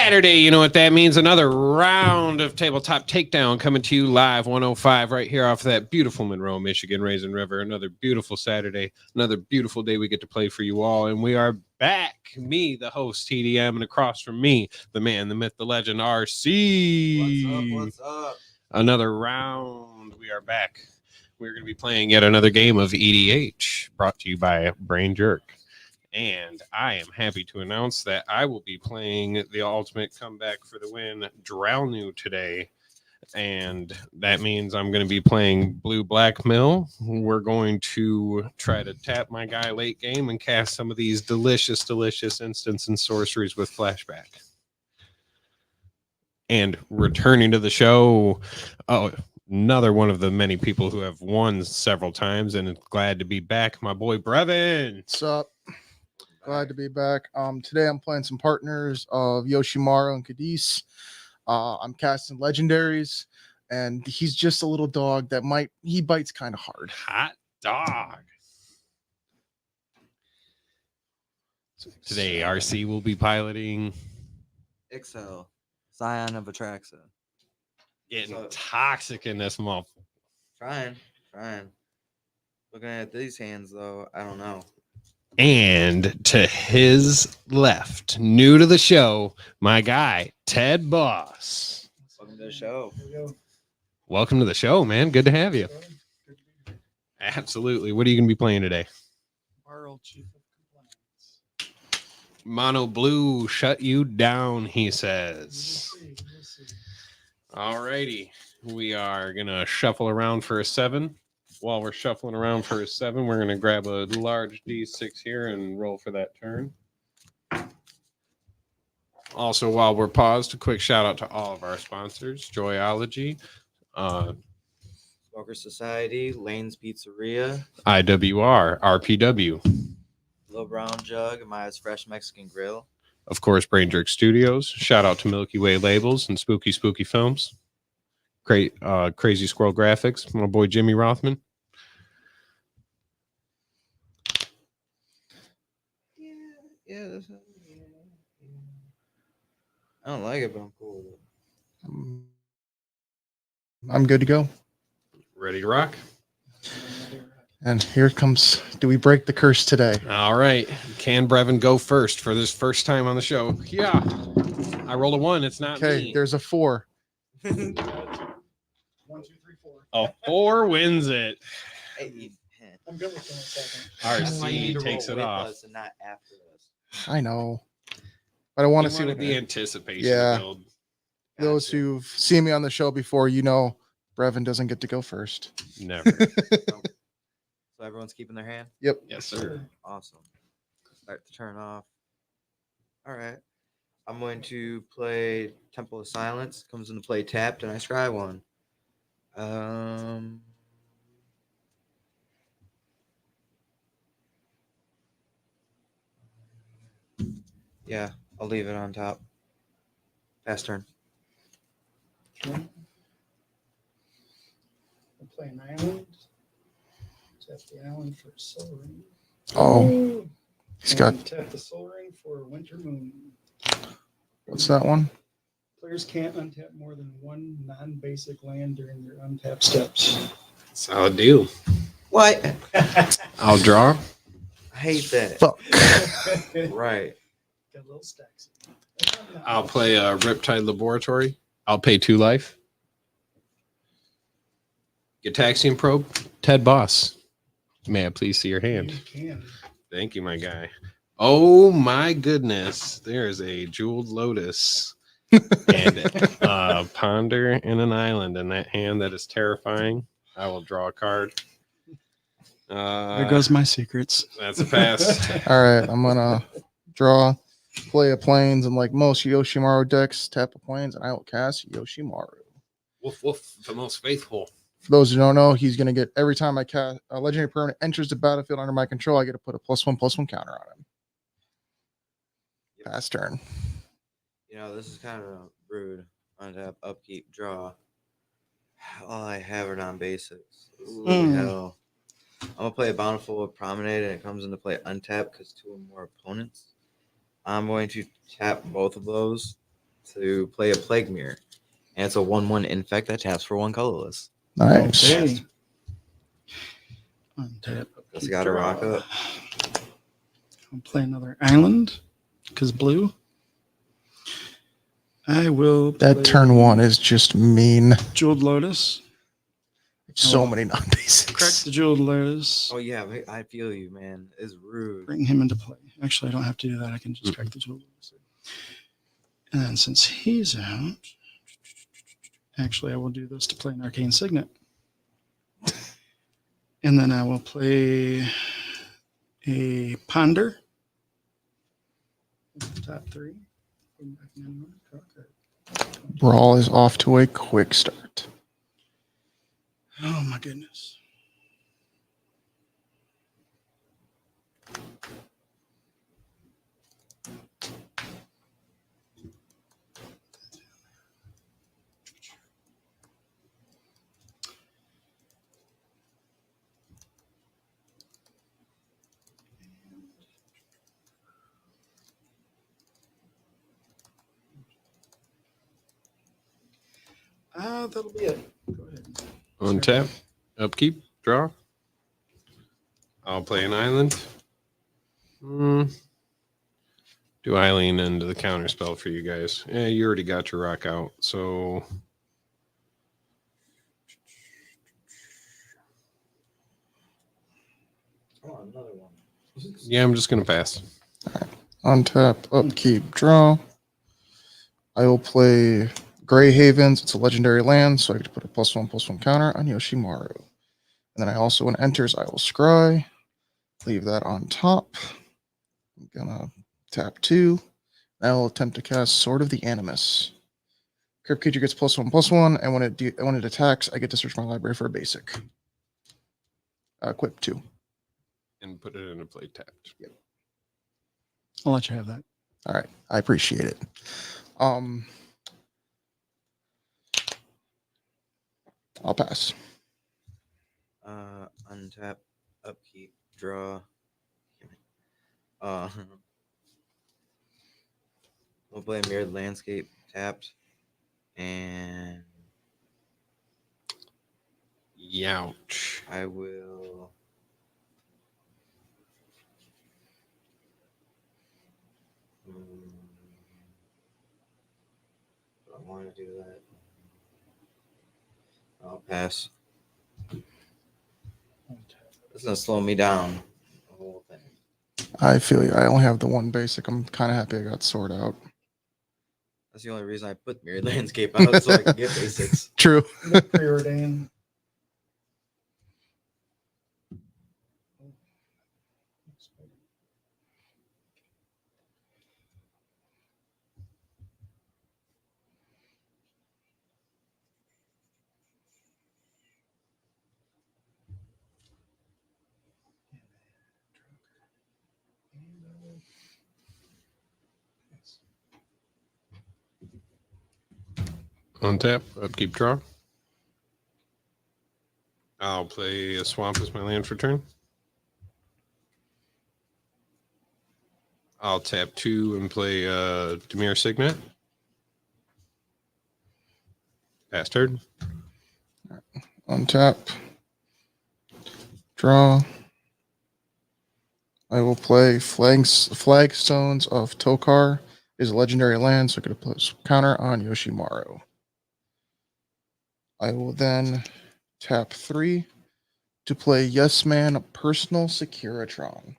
Saturday, you know what that means. Another round of Tabletop Takedown coming to you live 105 right here off of that beautiful Monroe, Michigan, Raisin River. Another beautiful Saturday, another beautiful day we get to play for you all. And we are back. Me, the host, TDM, and across from me, the man, the myth, the legend, RC. What's up? Another round. We are back. We're going to be playing yet another game of EDH brought to you by Brain Jerk. And I am happy to announce that I will be playing the ultimate comeback for the win, Drownu, today. And that means I'm going to be playing Blue Black Mill. We're going to try to tap my guy late game and cast some of these delicious, delicious instants and sorceries with flashback. And returning to the show, another one of the many people who have won several times and glad to be back, my boy Brevin. What's up? Glad to be back. Today I'm playing some partners of Yoshimaru and Cadiz. I'm casting legendaries, and he's just a little dog that he bites kind of hard. Hot dog. Today, RC will be piloting Ixel, Scion of Atraxa. getting toxic in this month. Trying. Looking at these hands, though, I don't know. And to his left, new to the show, my guy, Ted Boss. Welcome to the show. Welcome to the show, man. Good to have you. Absolutely. What are you going to be playing today? Barrel Chief of Compliance. Mono Blue, shut you down, he says. We'll see. All righty. We are going to shuffle around for a 7. While we're shuffling around for a 7, we're going to grab a large D6 here and roll for that turn. Also, while we're paused, a quick shout out to all of our sponsors, Joyology, Smoker Society, Lane's Pizzeria, IWR, RPW, Little Brown Jug, Maya's Fresh Mexican Grill. Of course, Brain Jerk Studios. Shout out to Milky Way Labels and Spooky Films. Crazy Squirrel Graphics, my boy Jimmy Rothman. Yeah. I don't like it, but I'm cool with it. I'm good to go. Ready to rock? And here comes. Do we break the curse today? All right. Can Brevin go first for this first time on the show? Yeah. I rolled a 1. It's not Okay, me. there's a 4. 1, 2, 3, 4. A 4 wins it. I'm good with that second. RC takes it off. Us and not after us. I know, but I want to You see wanted what the anticipation Yeah. build. those who've seen me on the show before. Brevin doesn't get to go first. Never. So everyone's keeping their hand? Yep. Yes, sir. Awesome. Start the turn off. All right. I'm going to play Temple of Silence. Comes into play tapped, and I scry one. Yeah, I'll leave it on top. Pass turn. Okay. We'll play an island. Tap the island for Soul Ring. Oh, he's got. And tap the Soul Ring for Winter Moon. What's that one? Players can't untap more than one non-basic land during their untap steps. Solid deal. What? I'll draw. I hate that. Fuck. Right. Got little stacks. I'll play a Riptide Laboratory. I'll pay 2 life. Gataxian Probe. Ted Boss. May I please see your hand? You can. Thank you, my guy. Oh my goodness. There's a Jeweled Lotus and Ponder and an Island in that hand. That is terrifying. I will draw a card. There goes my secrets. That's a pass. All right, I'm gonna draw, play a plains, and like most Yoshimaru decks, tap a plains, and I will cast Yoshimaru. Woof woof, the most faithful. For those who don't know, he's gonna get every time I cast a legendary permanent enters the battlefield under my control, I get to put a +1/+1 counter on him. Pass turn. This is kind of rude. Untap, upkeep, draw. All I have are non-basics. Ooh, hell. I'm going to play a Bountiful of Promenade, and it comes into play untap because 2 or more opponents. I'm going to tap both of those, to play a Plague Mirror. And it's a 1/1 infect that taps for 1 colorless. Nice. Okay. Untap. Just got to rock up. I'll play another island because blue. I will. That play turn 1 is just mean. Jeweled Lotus. So Oh. many non-basics. Crack the Jeweled Lotus. Oh, yeah. I feel you, man. It's rude. Bring him into play. Actually, I don't have to do that. I can just crack the Jeweled Lotus. And then since he's out, actually, I will do this to play an Arcane Signet. And then I will play a Ponder. Top 3. Brawl is off to a quick start. Oh my goodness. That'll be it. Go ahead. Untap, upkeep, draw. I'll play an island. Do I lean into the counter spell for you guys? Yeah, you already got your rock out, so Oh, another one. yeah, I'm just gonna pass. Untap, upkeep, draw. I will play Grey Havens. It's a legendary land, so I get to put a +1/+1 counter on Yoshimaru. And then I also, when it enters, I will scry. Leave that on top. I'm gonna tap 2. I will attempt to cast Sword of the Animus. Crypt creature gets +1/+1, and when it attacks, I get to search my library for a basic. Equip 2. And put it in a play tapped. I'll let you have that. All right, I appreciate it. I'll pass. Untap, upkeep, draw. We'll play Mirrored Landscape tapped. And Youch. I will. I want to do that. I'll pass. It's gonna slow me down. The whole thing. I feel you. I only have the one basic. I'm kind of happy I got Sword out. That's the only reason I put Mirrored Landscape out so I can get basics. True. Preordain. Untap, upkeep, draw. I'll play a swamp as my land for turn. I'll tap 2 and play Demir Signet. Pass turn. Untap. Draw. I will play Flagstones of Tokar. Is a legendary land, so I could put counter on Yoshimaru. I will then tap 3 to play Yes Man Personal Securitron.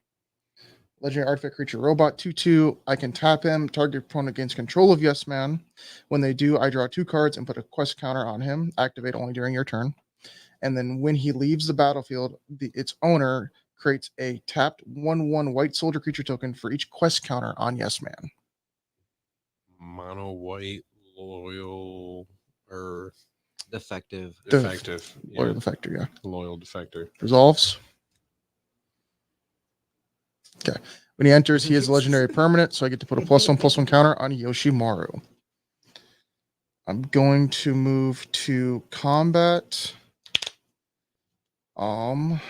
Legendary artifact creature robot 2/2. I can tap him, target opponent gains control of Yes Man. When they do, I draw 2 cards and put a quest counter on him. Activate only during your turn. And then when he leaves the battlefield, its owner creates a tapped 1/1 white soldier creature token for each quest counter on Yes Man. Mono white, loyal, or Defective. defective. Loyal Defector, yeah. Loyal defector. Resolves. Okay. When he enters, he is a legendary permanent, so I get to put a +1/+1 counter on Yoshimaru. I'm going to move to combat. And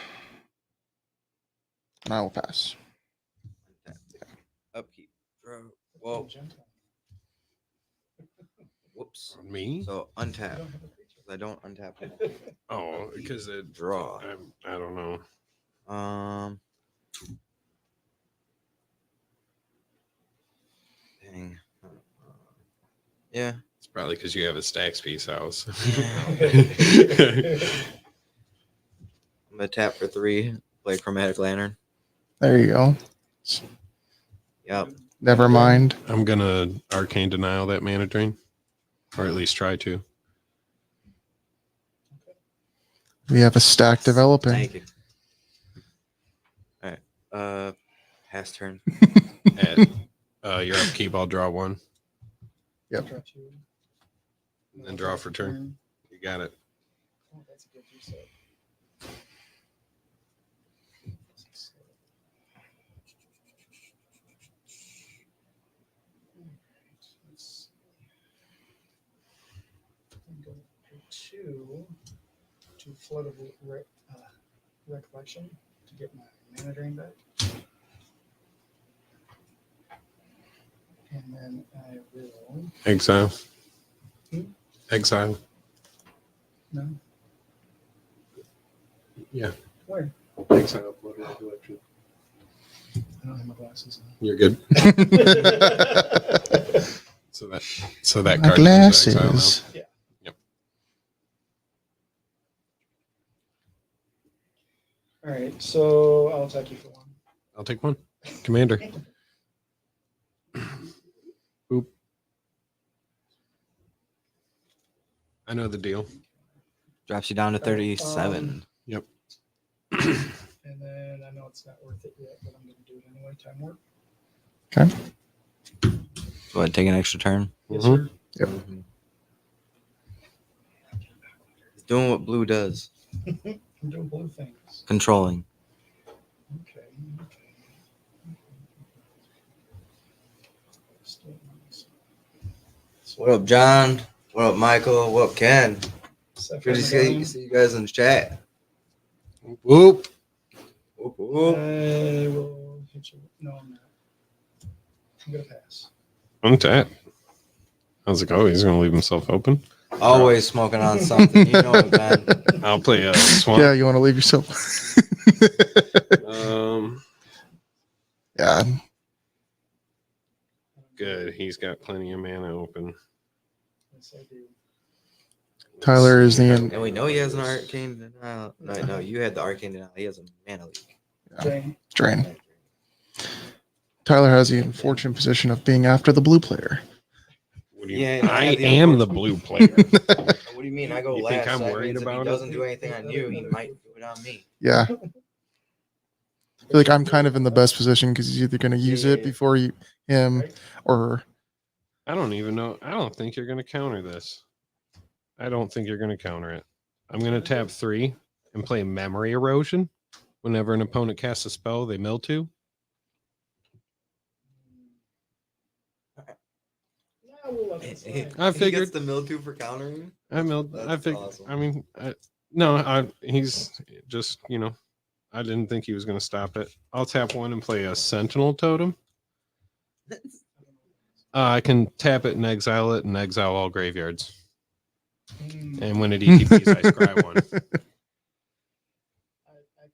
I will pass. Upkeep. Draw. Well, Whoops. Me? So You untap. don't have a creature. I don't untap it. Oh, because it Draw. I don't know. Dang. Yeah. It's probably because you have a stacks piece house. I'm gonna tap for 3. Play Chromatic Lantern. There you go. Yep. Never mind. I'm gonna arcane denial that mana drain, or at least try to. We have a stack developing. Thank you. All right. Pass turn. At your upkeep, I'll draw 1, Yep. Draw 2. and then draw for turn. You got it. Oh, that's a good reset. Let's go for 2 to flood of recollection to get my mana drain back. And then I will. Exile. Hmm? Exile. No. Yeah. Where? Exile. Blood recollection. I don't have my glasses on. You're good. So that My card goes to exile now. glasses. All right, so I'll attack you for 1. I'll take 1. Commander. Boop. I know the deal. Drops you down to 37. Yep. And then I know it's not worth it yet, but I'm going to do it anyway. Time warp. Okay. Go ahead, take an extra turn. Yes, Mhm. sir. Yep. Mhm. It's doing what blue does. I'm doing blue things. Controlling. Okay. What up, John? What up, Michael? What up, Ken? Second Good to down. see you guys in the chat. Whoop. Whoop, whoop. I will hit you. No, I'm not. I'm going to pass. Untap. I was like, oh, he's going to leave himself open. Always smoking on something. You know it, man. I'll play a swamp. Yeah, you want to leave yourself? Yeah. Good. He's got plenty of mana open. Yes, I do. Tyler is the And we know he has an arcane denial. No, you had the arcane denial. He has a mana leak. Drain. drain. Tyler has the unfortunate position of being after the blue player. What do you Yeah, I I have the am the unfortunate- blue player. What do you mean? I go You last. think I'm so that worried means about if it? he doesn't do anything on you, he might do it on me. Yeah. I feel like I'm kind of in the best position because he's either going to use it before him Right? or I don't even know. I don't think you're going to counter this. I don't think you're going to counter it. I'm going to tap 3 and play Memory Erosion. Whenever an opponent casts a spell, they mill 2. Yeah, we'll let it slide. I He figured. gets the mildew for countering. I milled. I That's figured. awesome. I mean, no. He's just, I didn't think he was going to stop it. I'll tap 1 and play a Sentinel Totem. I can tap it and exile all graveyards. And when it ETPs, I scry 1. I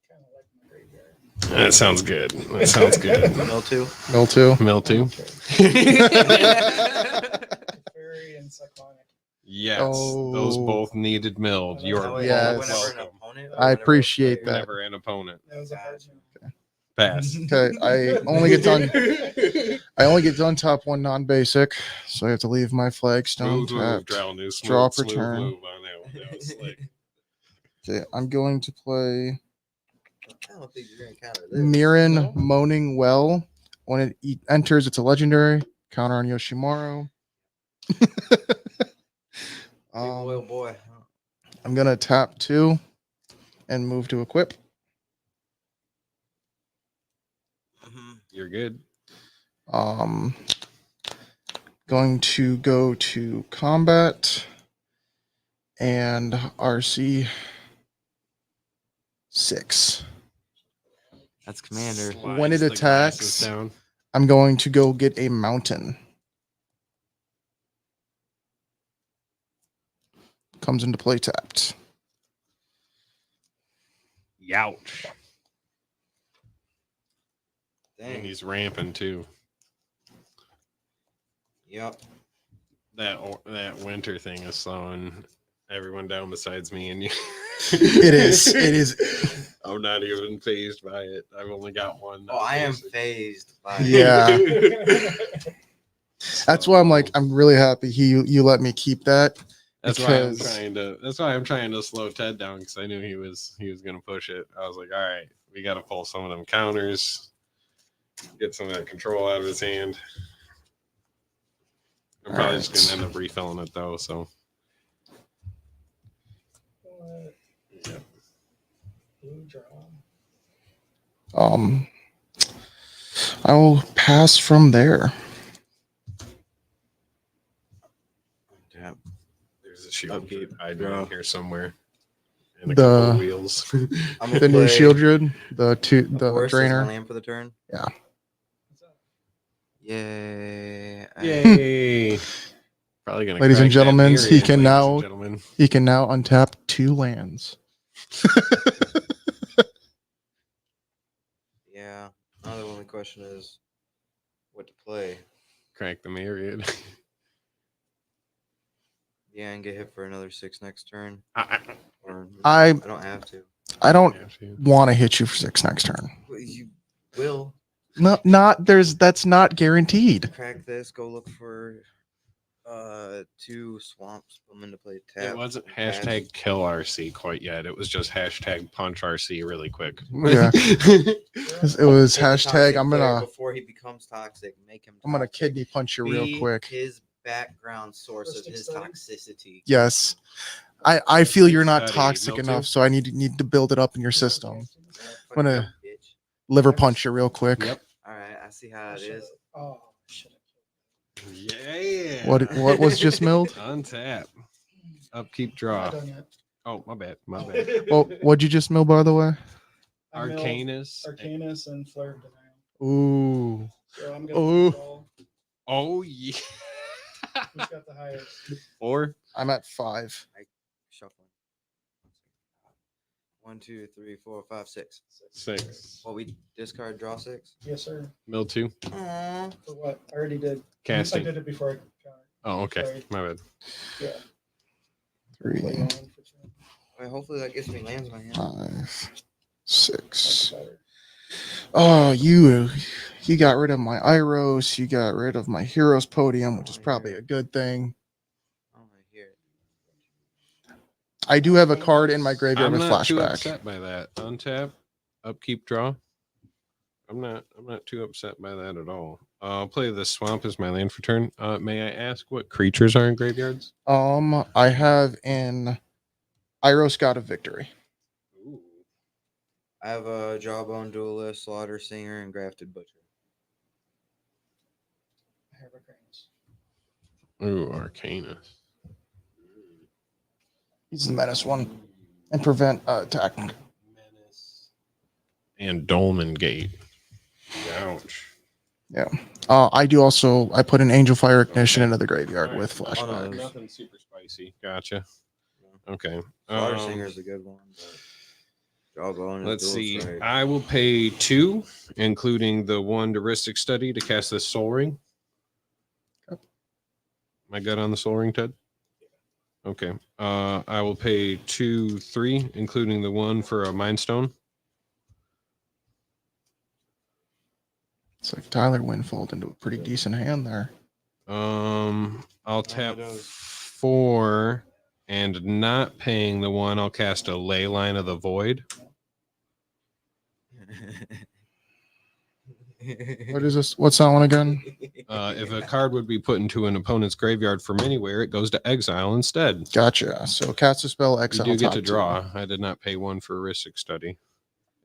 kind of like my graveyard. That sounds good. That sounds good. Mildew. Mill too. Mill 2. Fairy and Cyclonic. Yes, Oh. those both needed milled. You're Oh, yes. both Whenever an welcome. opponent. I appreciate that. Whenever an opponent That was a hard one. pass. Okay, I only get done. I only get done top 1 non-basic, so I have to leave my flagstone Smooth move, tapped. Drow New. Draw Smooth per turn. move on that one. That was slick. Okay, I'm going to play I don't think you're gonna counter this. Mirren No. Moaning Well. When it enters, it's a legendary. Counter on Yoshimaru. Boy, oh boy. I'm going to tap 2 and move to equip. You're good. Going to go to combat and RC 6. That's commander. When it Slides the glasses attacks- down. I'm going to go get a mountain. comes into play tapped. Youch. And Dang. he's ramping too. Yep. That winter thing is slowing everyone down besides me and you. It is. It is. I'm not even phased by it. I've only got one. Oh, I am basic. phased by it. Yeah. That's why I'm like, I'm really happy you let me keep that. That's why I'm because- trying to. That's why I'm trying to slow Ted down because I knew he was gonna push it. I was like, all right, we got to pull some of them counters, get some of that control out of his hand. I'm probably just Alright. gonna end up refilling it though. So What? yeah. Blue draw. I will pass from there. Tap. There's a shield Upkeep. hiding Draw. in here somewhere, and a The- couple of wheels. I'm The gonna new play shield grid, the a horse as my drainer. land for the turn. What's that? Yay! Yay! Probably gonna. Ladies and crack that gentlemen, period, he can ladies now- and gentlemen. He can now untap 2 lands. Yeah. Now the only question is what to play. Crack the myriad. Yeah, and get hit for another 6 next turn. Or I don't have to. I don't Actually, want to hit you for 6 next turn. Well, you will No, that's not guaranteed. crack this. Go look for 2 swamps. Put them into play. Tap. it wasn't pass. hashtag kill RC quite yet. It was just hashtag punch RC really quick. Yeah. It was Take a hashtag toxic I'm player gonna before he becomes toxic. Make him. I'm gonna toxic. kidney punch you real Be quick. His background source of Rustic his study? toxicity. Yes. I feel you're not Study, toxic Milton. enough, so I need to build it up in your system. Yeah, I'm fuck gonna you up, bitch. liver punch you real quick. Yep. All right, I see how it is. Oh, shit. Yeah. What was just milled? Untap. Upkeep Not draw. done yet. Oh, my bad. My bad. Well, what'd you just mill, by the way? I milled Arcanus. Arcanus and Flare of Denial. Ooh. So I'm gonna Ooh. call. Oh yeah. Who's got the highest? 4. I'm at 5. Shuffling. 1, 2, 3, 4, 5, 6. 6. Well, we discard, draw 6. Yes, sir. Mill 2. Aww. For what? I already did. I Casting. did it before I counted. Oh, okay. Sorry. My bad. Yeah. 3, Play on for two. Wait, hopefully that gets me lands in my hand. 5, 6. That's better. Oh, you got rid of my Iros. You got rid of my Heroes Podium, which is probably a good thing. I want to hear it. I do have a card in my graveyard I'm with not too flashback. upset by that. Untap, upkeep, draw. I'm not too upset by that at all. I'll play the swamp as my land for turn. May I ask what creatures are in graveyards? I have in Iros God of Victory. Ooh. I have a Jawbone Duelist, Slaughter Singer, and Grafted Butcher. I have Arcanus. Ooh, Arcanus. He's the menace one. And prevent attack. Menace. And Dolmen Gate. Ouch. I do also I put an Angel Fire Ignition Okay. into the graveyard Alright. with Oh, no, flashback. there's- Nothing super spicy. Gotcha. Okay. Slaughter Singer is a good one. But Jawbone is Let's dual see. strike. I will pay 2, including the 1 Heuristic Study to cast this Soul Ring. Yep. Am I good on the Soul Ring, Ted? Okay. I will pay 2, 3, including the 1 for a Mind Stone. It's like Tyler Winfold into a pretty decent hand there. I'll tap does. 4, and not paying the 1, I'll cast a Ley Line of the Void. What is this? What's that one again? If a card would be put into an opponent's graveyard from anywhere, it goes to exile instead. Gotcha. So cast a spell, You exile. do get top to two. draw. I did not pay 1 for Heuristic Study.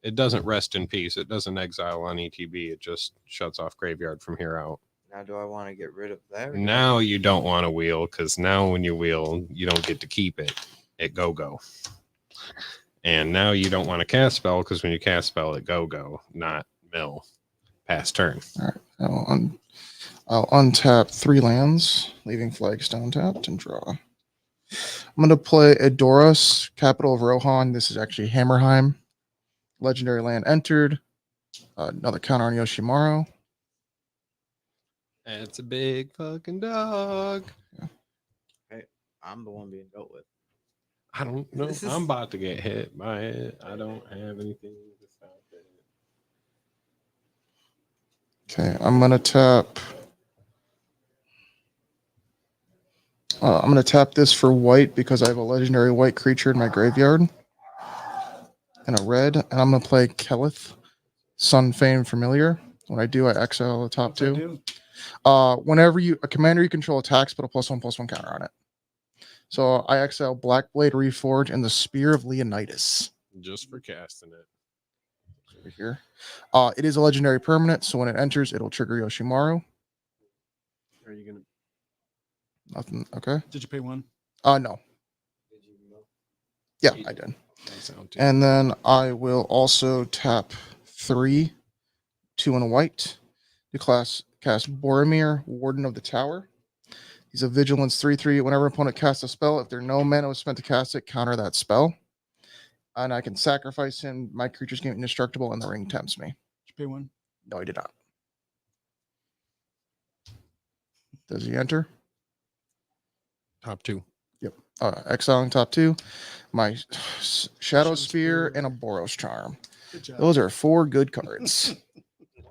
It doesn't rest in peace. It doesn't exile on ETB. It just shuts off graveyard from here out. Now, do I want to get rid of that? or do I- Now you don't want to wheel, because now when you wheel, you don't get to keep it. It go. And now you don't want to cast spell, because when you cast spell, it go, not mill. Pass turn. I'll untap 3 lands, leaving Flagstone tapped and draw. I'm gonna play Edoros, capital of Rohan. This is actually Hammerheim. Legendary land entered. Another counter on Yoshimaru. It's a big fucking dog. I'm the one being dealt with. I don't know. This is- I'm about to get hit by it. I don't have anything to stop it. Okay, I'm gonna tap. I'm gonna tap this for white because I have a legendary white creature in my graveyard. And a red, and I'm gonna play Kelith, Sun Fane Familiar. When I do, I exile the top What's that two. do? Whenever a commander you control attacks, put a +1/+1 counter on it. So I exile Blackblade Reforge and the Spear of Leonidas Just for casting it. over here. It is a legendary permanent, so when it enters, it'll trigger Yoshimaru. Are you gonna? Nothing. Okay. Did you pay one? No. Yeah, I did. Sound too. And then I will also tap 3, 2 and a white to cast Boromir, Warden of the Tower. He's a vigilance 3/3. Whenever opponent casts a spell, if there are no mana was spent to cast it, counter that spell. And I can sacrifice him. My creatures get indestructible, and the ring tempts me. Did you pay one? No, I did not. Does he enter? Top two. Exiling top 2. My Shadow Spear. Spear and a Boros Charm. Good job. Those are 4 good cards.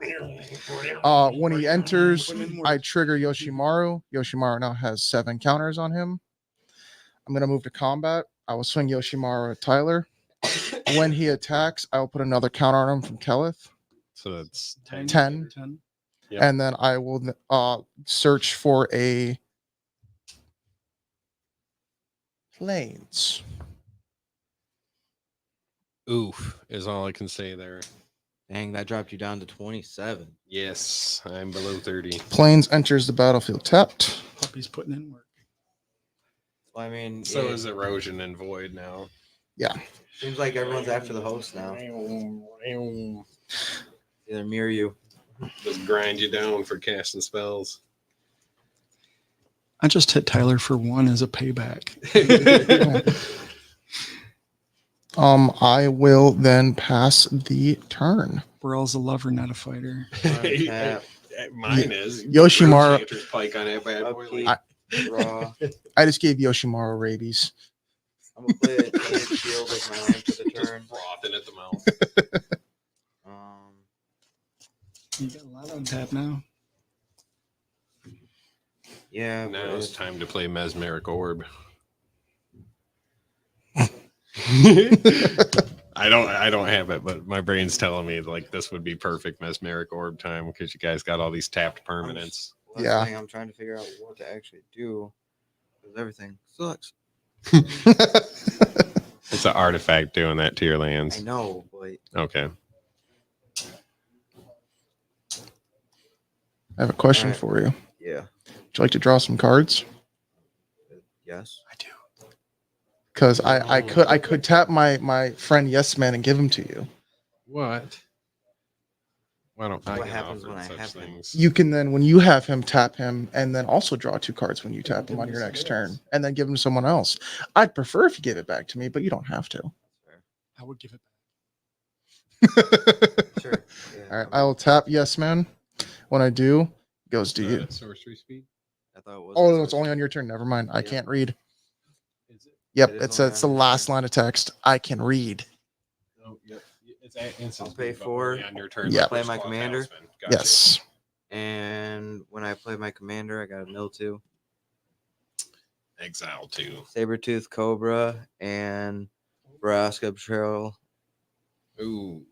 When he enters, I trigger Yoshimaru. Yoshimaru now has 7 counters on him. I'm going to move to combat. I will swing Yoshimaru at Tyler. When he attacks, I will put another counter on him from Kelith. So that's 10. 10. Yep. And then I will search for a Plains. Oof is all I can say there. Dang, that dropped you down to 27. Yes, I'm below 30. Plains enters the battlefield tapped. Puppy's putting in work. Well, I mean, So yeah, is erosion and void now. Yeah. seems like everyone's after the host now. Either me or you. Just grind you down for casting spells. I just hit Tyler for 1 as a payback. I will then pass the turn. Burrell's a lover, not a fighter. Untap, Mine is Yoshimaru- Enchanter's Pike on that bad boy. upkeep, Like, draw. I just gave Yoshimaru rabies. I'm gonna play a Tainted Shield as my land for the just turn. frothing at the mouth. You got a lot on tap now. Yeah, Now it's but time to play Mesmeric Orb. I don't have it, but my brain's telling me like this would be perfect Mesmeric Orb time because you guys got all these tapped permanents. that's Yeah. the thing I'm trying to figure out what to actually do because everything sucks. It's an artifact doing that to your lands. I know, but Okay. I have a question Alright. for you. yeah, Would you like to draw some cards? yes. I do. Because I could tap my friend Yes Man and give him to you. What? Why don't I What get happens offered when I such have him? things? You can then, when you have him, tap him, and then also draw 2 cards when you tap him on your next turn, and then give him to someone else. I'd prefer if you give it back to me, but you don't have to. I would give it Sure. Yeah, All right, I will tap Yes Man. When I do, it goes to you. Sorcery speed. I thought it was. Oh, no, it's only on your turn. Never mind. I Yep. can't read. Is it? Yep, It is it's only the on your last turn. line of text. I can read. Oh, yep. It's at instant I'll pay speed, but 4. only on your turn. Yeah. like Play my Squad commander? Talisman. Gotcha. Yes. And when I play my commander, I got a mill 2, Exile 2. Sabertooth Cobra, and Vraska Betrayal. Ooh.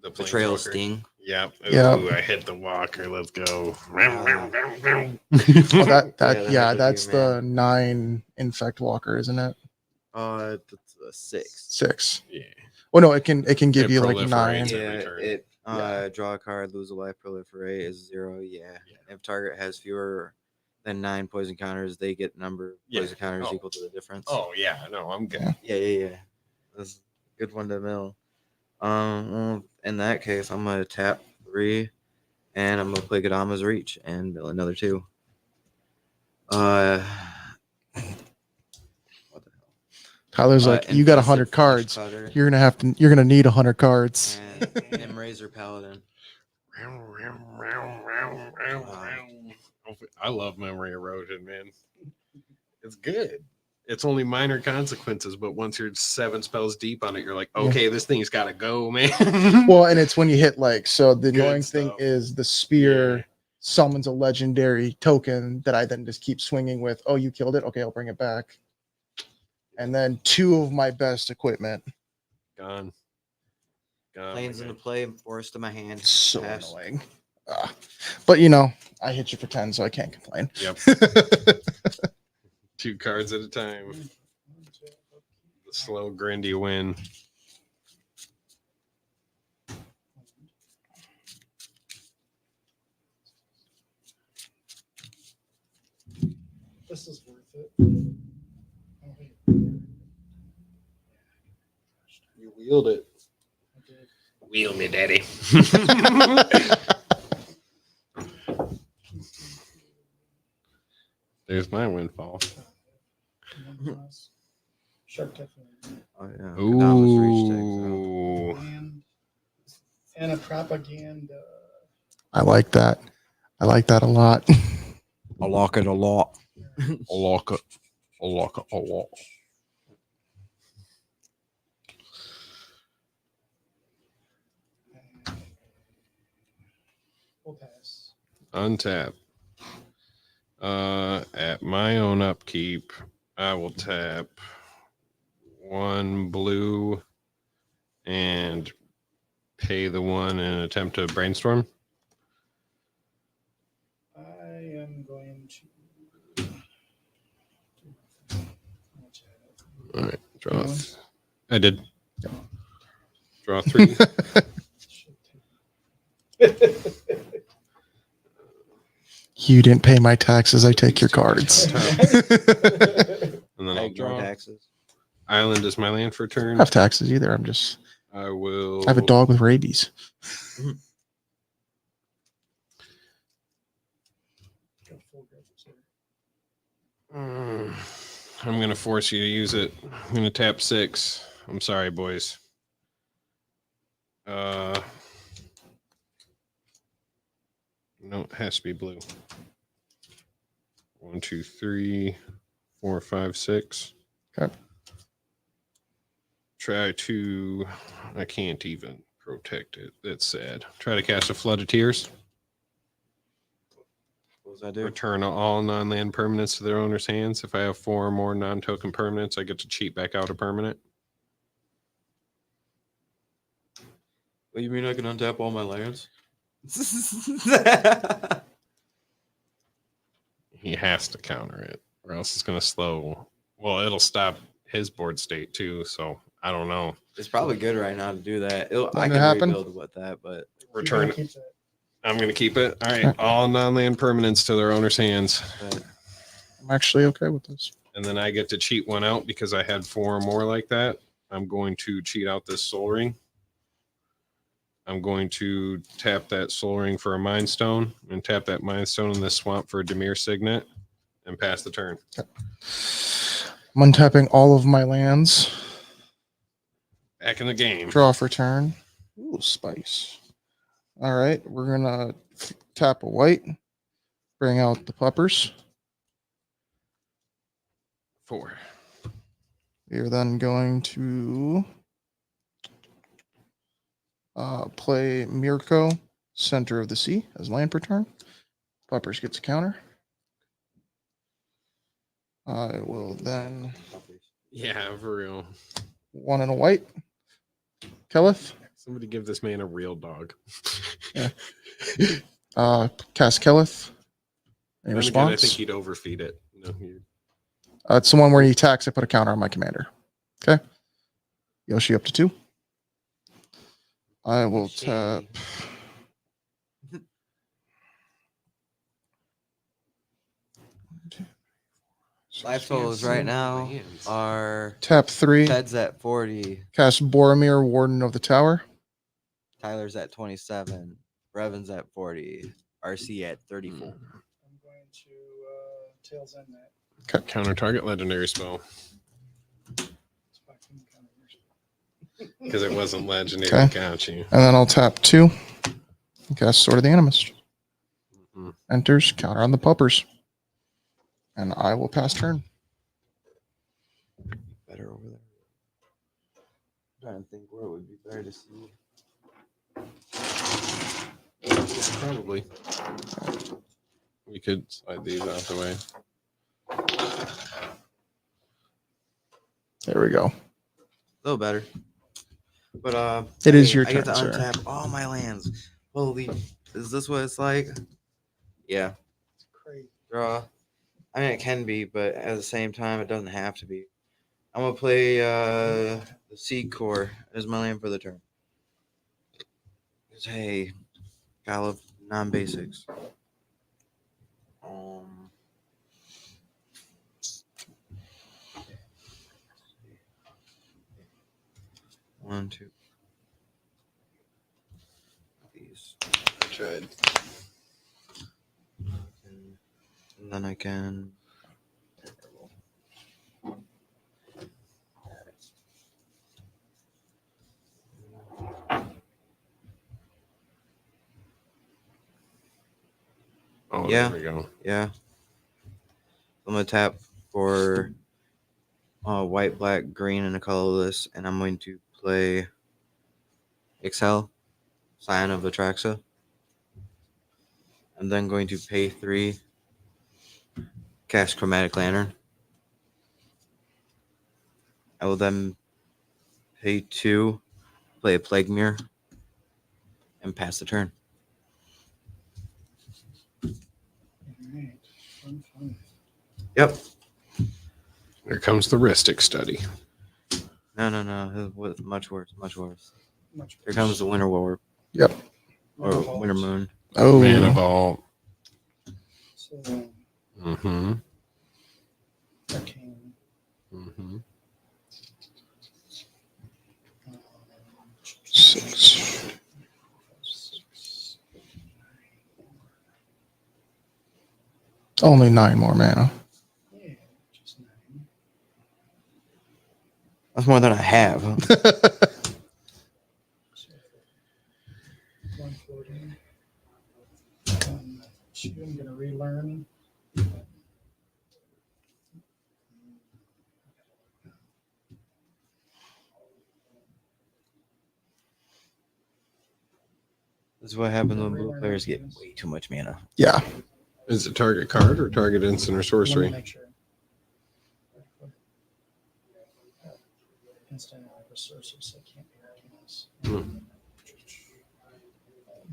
The Betrayal Planeswalker. Sting. Yep. Ooh, Yep. I hit the walker. Let's go. Well, Yeah, that's you, the 9 Infect Walker, isn't it? It's a 6. 6. Yeah. Oh no, it can give It you like proliferates. 9. Every Yeah, turn. it Yeah. draw a card, lose a life, proliferate is 0. Yeah. Yeah. If target has fewer than 9 poison counters, they get number of Yeah. poison counters Oh. equal to the difference. Oh yeah, no, I'm good. Yeah. That's a good one to mill. Well, in that case, I'm gonna tap 3, and I'm gonna play Godama's Reach and mill another 2. Tyler's like, you got 100 Infested Flesh cards. Cutter, You're gonna need 100 cards. and Nimrazor Paladin. I love memory erosion, man. It's good. It's only minor consequences, but once you're 7 spells deep on it, you're like, okay, this thing's got to go, man. Well, and it's when you hit so the Good annoying thing stuff. is the spear Yeah. summons a legendary token that I then just keep swinging with. Oh, you killed it? Okay, I'll bring it back. And then 2 of my best equipment. Gone. Planes into play, forced to my hand. So Pass. annoying. But you know, I hit you for 10, so I can't complain. Yep. 2 cards at a time. The slow, grindy win. This is worth it. Oh, wait. You wield it. I did. Wheel me, daddy. There's my windfall. Sharp definitely. Oh yeah. Kodama's reach deck, so. Ooh. And a propaganda. I like that. I like that a lot. I like it a lot. I like it. I like it a lot. We'll pass. Untap. At my own upkeep, I will tap 1 blue and pay the 1 and attempt to brainstorm. I am going to. All right, draw. I did. Draw 3. You didn't pay my taxes. I take your cards. And then I'll Like no draw. taxes. Island is my land for turn. I don't have taxes either. I will. have a dog with rabies. I'm going to force you to use it. I'm going to tap 6. I'm sorry, boys. No, it has to be blue. 1, 2, 3, 4, 5, 6. Okay. Try to. I can't even protect it. That's sad. Try to cast a Flood of Tears. What does that do? Return all non-land permanents to their owner's hands. If I have 4 or more non-token permanents, I get to cheat back out a permanent. What, you mean I can untap all my lands? He has to counter it, or else it's going to slow. Well, it'll stop his board state too. So I don't know. It's probably good right now to do that. I Letting it can happen? rebuild with that, but Return. Keep that. I'm going to keep it. All right, all non-land permanents to their owner's hands, I'm actually okay with this. and then I get to cheat 1 out because I had 4 or more like that. I'm going to cheat out this Soul Ring. I'm going to tap that Soul Ring for a Mind Stone and tap that Mind Stone in this swamp for a Dimir Signet and pass the turn. I'm untapping all of my lands. Back in the game. Draw for turn. Ooh, spice. All right, we're gonna tap a white. Bring out the puppers. 4. We are then going to play Mirko, Center of the Sea, as land per turn. Puppers gets a counter. I will then Yeah, for real. 1 and a white. Kelleth. Somebody give this man a real dog. Cast Kelleth. Any And again, I response? think he'd overfeed it. No, It's the one where you tax, I put a counter on my commander. Okay. Yoshi up to 2. I will tap. life totals right now are Tap 3. Ted's at 40, Cast Boromir, Warden of the Tower. Tyler's at 27, Brevin's at 40, RC at 34. I'm going to tails end that. Counter target legendary spell. because it wasn't legendary. Okay. Got you. And then I'll tap 2. Cast Sword of the Animist. Mhm. Enters, counter on the puppers. And I will pass turn. Better over there. I'm trying to think where it would be better to see. Probably. We could slide these out the way. There we go. A little better. But It is your I get to turn, sir. untap all my lands. Holy, is this what it's like? Yeah. Crazy. Draw. I mean, it can be, but at the same time, it doesn't have to be. I'm gonna play the Seed Core as my land for the turn. 'Cause, hey, gotta love non-basics. One, two. These. I tried. And then I can. Oh, Yeah. there we go. Yeah. I'm gonna tap for white, black, green, and a colorless, and I'm going to play Excel, Scion of Atraxa. I'm then going to pay 3, cast Chromatic Lantern. I will then pay 2, play a Plague Mirror, and pass the turn. All right. Fun. Yep. Here comes the Ristic study. No. It was much worse. Much Here comes the Winter War Yep. or Winter Moon. Oh, Mana Vault. So, Mm-hmm. arcane. Mm-hmm. Um, 6. 6. Only 9 more mana. Yeah, just 9. That's more than I have. So, 140. 2. I'm gonna relearn. This is what happens when blue players get way too much mana. Yeah. Is it target card or target instant or Let me sorcery? make sure. Instant or sorcery, so it can't be arcanes. Hmm.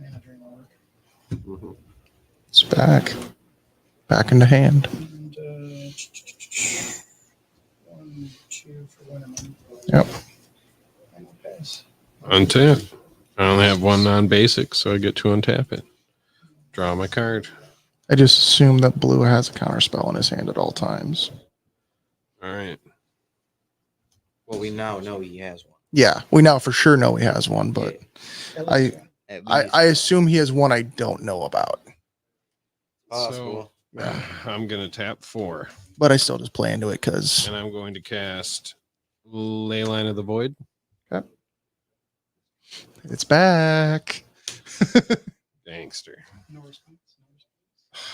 Mana drain will work. Mm-hmm. It's back. Back into hand. And 1, 2 for Winterman. Yep. And I'll pass. Untap. I only have 1 non-basic, so I get to untap it. Draw my card. I just assume that blue has a counter spell in his hand at all times. All right. Well, we now know he has one. Yeah, we now for sure know he has one, but At I- least one. At I least. assume he has one I don't know about. Possible. Yeah. I'm going to tap 4, But I still just play into it because and I'm going to cast Leyline of the Void. it's back. Gangster. No response.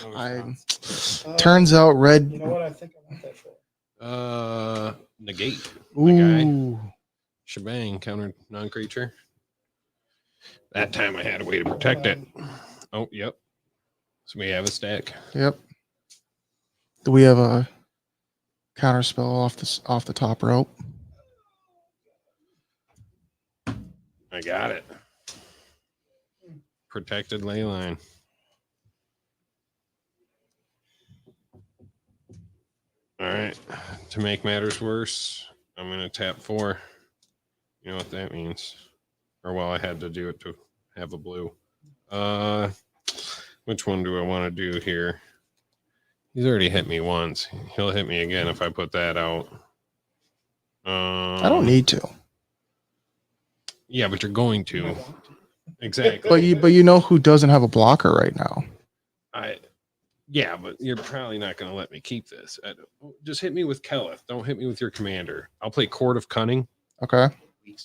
No I response. turns out red. You know what I think I want that for? Negate. My guy. Ooh. Shebang. Counter non-creature. That time I had a way to protect it. Oh, yep. So we have a stack. Yep. Do we have a counter spell off the top rope? I got it. Protected Leyline. All right. To make matters worse, I'm going to tap 4. You know what that means. Or well, I had to do it to have a blue. Which one do I want to do here? He's already hit me once. He'll hit me again if I put that out. I don't need to. Yeah, but you're going to. Exactly. But you know who doesn't have a blocker right now? Yeah, but you're probably not going to let me keep this. Just hit me with Keleth. Don't hit me with your commander. I'll play Court of Cunning. Okay.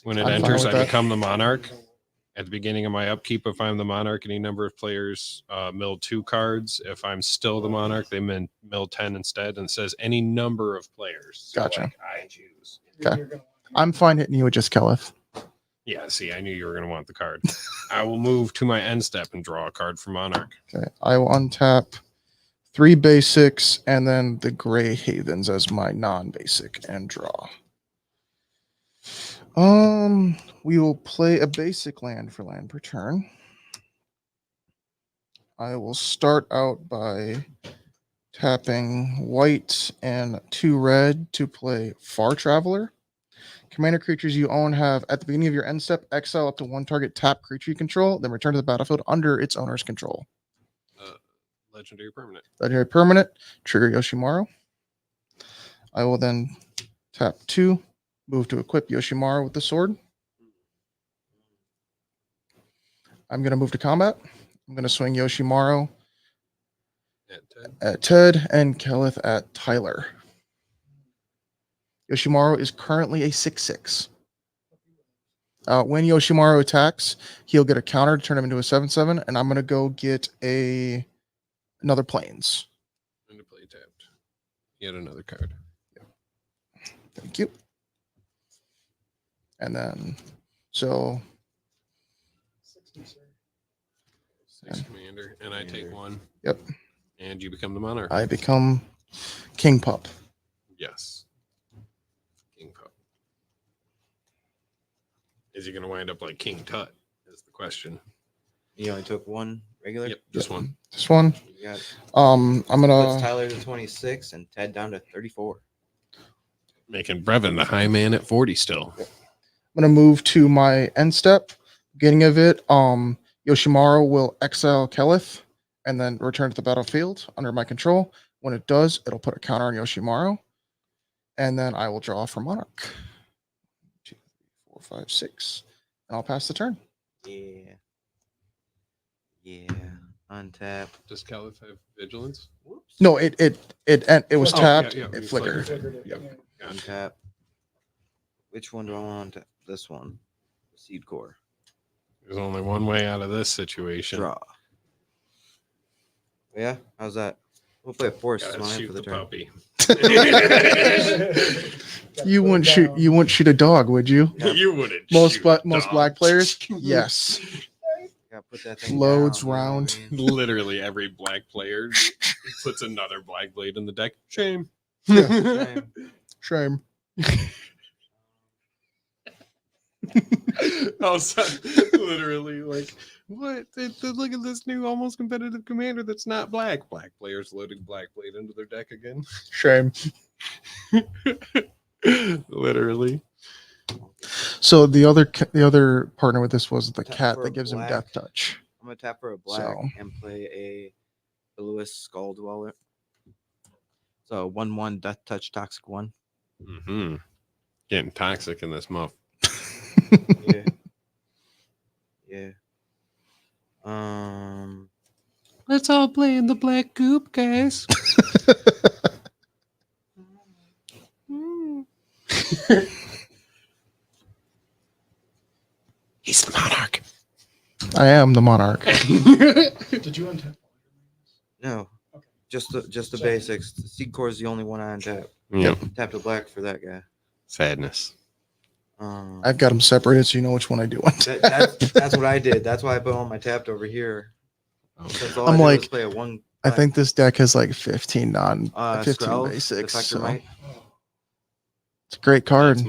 When it I'm fine enters, with I that. become the monarch. At the beginning of my upkeep, if I'm the monarch, any number of players mill 2 cards. If I'm still the monarch, they mill 10 instead. And it says any number of players. So, Gotcha. like, I choose. Okay. I'm fine hitting you with just Keleth. Yeah, see, I knew you were going to want the card. I will move to my end step and draw a card for monarch. Okay. I will untap 3 basics and then the Gray Havens as my non-basic and draw. We will play a basic land for land per turn. I will start out by tapping white and 2 red to play Far Traveler. Commander creatures you own have at the beginning of your end step exile up to 1 target tap creature you control, then return to the battlefield under its owner's control. Legendary permanent. Legendary permanent, trigger Yoshimaru. I will then tap 2, move to equip Yoshimaru with the sword. I'm going to move to combat. I'm going to swing Yoshimaru at Ted and Keleth at Tyler. Yoshimaru is currently a 6/6. When Yoshimaru attacks, he'll get a counter to turn him into a 7/7, and I'm going to go get another Plains. And to play tapped. Yet another card. Thank you. And then, so 6 commander, and I take 1. Yep. And you become the monarch. I become King Pup. Yes. King Pup. Is he going to wind up like King Tut? Is the question. You only took 1 regular. Yep, this one. This one. You got I'm puts gonna Tyler to 26 and Ted down to 34. Making Brevin the high man at 40 still. move to my end step. Beginning of it, Yoshimaru will exile Keleth and then return to the battlefield under my control. When it does, it'll put a counter on Yoshimaru, and then I will draw for Monarch. 2, 3, 4, 5, 6, and I'll pass the turn. Yeah. Yeah. Untap. Does Caliph have vigilance? Whoops. No, it was Oh, tapped. yeah, yeah, It you flickered. flickered. Yep. Gotcha. Untap. Which one do I want to? This one. Seed core. There's only one way out of this situation. Draw. Yeah. How's that? We'll play a force Gotta mine shoot for the the turn. puppy. You wouldn't shoot. You wouldn't shoot a dog, would you? You wouldn't. Most shoot most dogs. black players, yes. Gotta put that thing Loads down, you know what I round. mean? Literally every black player puts another black blade in the deck. Shame. Yeah. Shame. Also, literally, like, what? Look at this new almost competitive commander that's not black. Black players loading black blade into their deck again. Shame. Literally. So the other partner with this was the Tap cat for that a gives him black. death touch. I'm gonna tap for a black So- and play a Lewis Skull Dweller. So 1/1 Death Touch Toxic 1. Mm-hmm. Getting toxic in this muff. Yeah. Yeah. Let's all play in the black goop, guys. He's the monarch. I am the monarch. Did you untap? No. Okay. Just the So- basics. The Seed Core is the only one I untap. Yep. Tap to black for that guy. Sadness. I've got them separated so you know which one I do want. That's what I did. That's why I put all my tapped over here. That's all I'm I did like, was play a one. I think this deck has like 15 15 Skrells, basics. Defector So Might. it's a great card.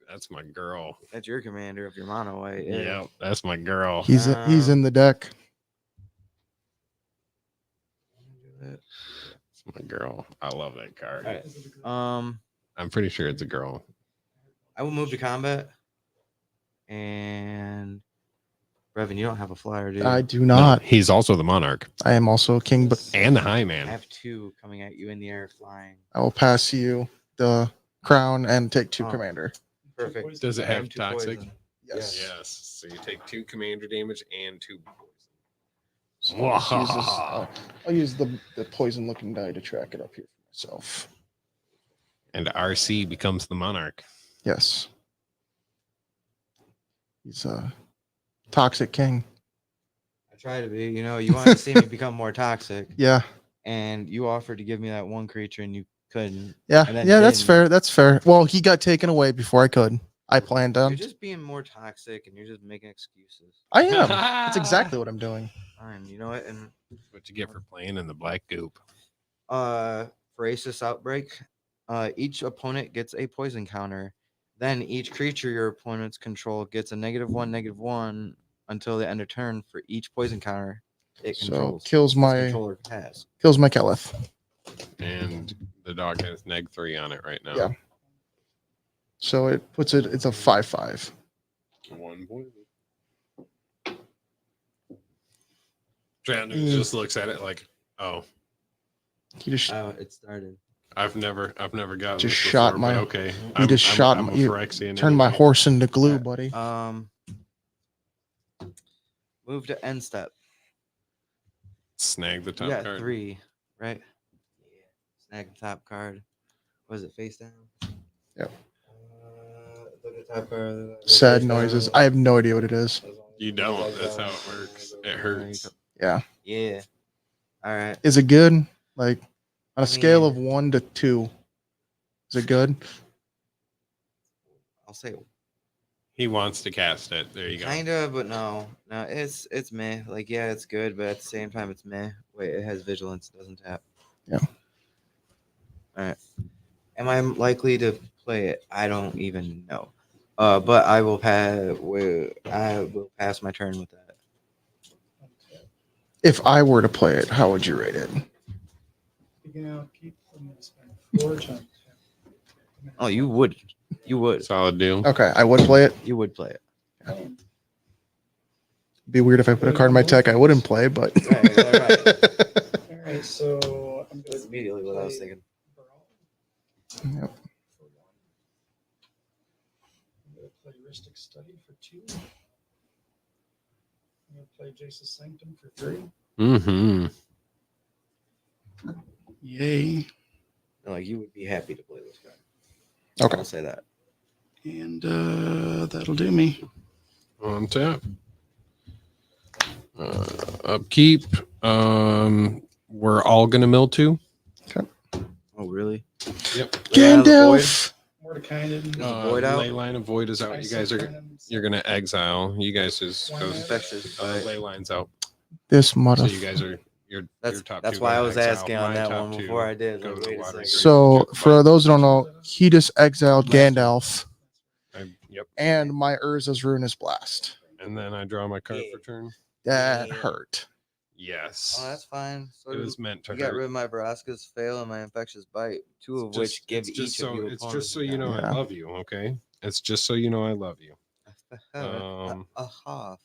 That's my girl. That's your commander of your mono white. Yeah, that's my girl. He's in the deck. That's my girl. I love that card. All right. Is it a good- I'm pretty sure it's a girl. I will move to combat. And Brevin, you don't have a flyer, do you? I do not. No, he's also the monarch I am also a king, but and the high I man. have 2 coming at you in the air flying. I will pass you the crown and take 2 Oh. commander. Perfect. Does it have And 2 toxic? poison. Yes. Yes. So you take 2 commander damage and 2 poison. So I'll use the poison looking die to track it up here for myself. And RC becomes the monarch. Yes. He's a toxic king. I try to be. You know, you wanted to see me become more toxic, Yeah. and you offered to give me that one creature, and you couldn't. Yeah. And then Yeah, that's didn't. fair. That's fair. Well, he got taken away before I could. I planned You're on. just being more toxic, and you're just making excuses. I am. That's exactly what I'm doing. Fine. You know what? And What you get for playing in the black goop? Voracious Outbreak. Each opponent gets a poison counter. Then each creature your opponents control gets a -1/-1 until the end of turn for each poison counter it So controls. kills Its my controller has. Keleth. And the dog has -3 on it right now. Yeah. So it puts it. It's a 5/5. 1 point. Chandler just looks at it like, oh, He just It started. I've never gotten Just this shot before, but my- okay. he just shot I'm my- a you Phyrexian turned my anyway. horse into glue, Alright, buddy. Move to end step. Snag the You top got card. 3, right? Yeah. Snag the top card. Was it face down? Yep. Look at the top card. Sad noises. I have no idea what it is. You don't. That's how it works. It hurts. Yeah. Yeah. All right. Is it good? Like on a I scale mean- of 1 to 2, is it good? I'll say He wants to cast it. There you go. kinda, but no. No, it's meh. Like, yeah, it's good, but at the same time, it's meh. Wait, it has vigilance. It doesn't tap. Yeah. All right. Am I likely to play it? I don't even know. But I will pass. I will pass my turn with that. If I were to play it, how would you rate it? Begin out, keep them to spend 4 times. Oh, you would. You would. Solid deal. Okay, I would play it. You would play it. It'd be weird if I put a card in my deck I wouldn't play, but Right. All right, so I'm That's going immediately what I was thinking. Yep. for 1. I'm going to play Ristic Study for 2. I'm going to play Jace's Sanctum for 3. Mm-hmm. Yay. Like, you would be happy to play this card. Okay. I'll say that. And that'll do me. On tap. Upkeep. We're all gonna mill 2. Oh, really? Yep. Gandalf. Mordekainen. Void out? Ley line of void is out. You guys are you're gonna exile. You guys just One go. minute. Infectious. Ley line's out. This So mother. you guys are your top. That's two why go I to was exile. asking on My that top one two before I did. go Like, to the wait a water. second. So for those who don't know, he just exiled Gandalf Yep. and my Urza's Ruinous Blast. And then I draw my card Yeah. for turn. That Yeah. hurt. Yes. Oh, that's fine. So it was meant to you got hurt. rid of my Vraska's Fail and my Infectious Bite, two of which give it's each just so of you it's opponents just so a you know counter. Yeah. I love you. Okay. It's just so you know I love you. Aha.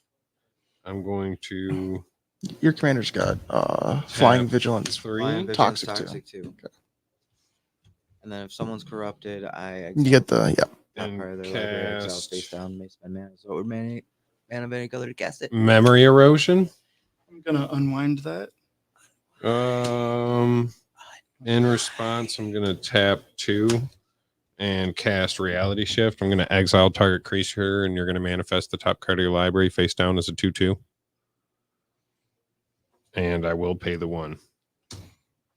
I'm going to Your commander's got Flying Tap Vigilance. 3. Flying Vigilance, Toxic toxic too. too. And then if someone's corrupted, I You get the top and part of their library, exile cast face down, may spend mana. So it would mana of any color to cast it. memory erosion. I'm gonna unwind that. In response, I'm gonna tap 2 and cast Reality Shift. I'm gonna exile target creature, and you're gonna manifest the top card of your library face down as a 2/2. And I will pay the 1.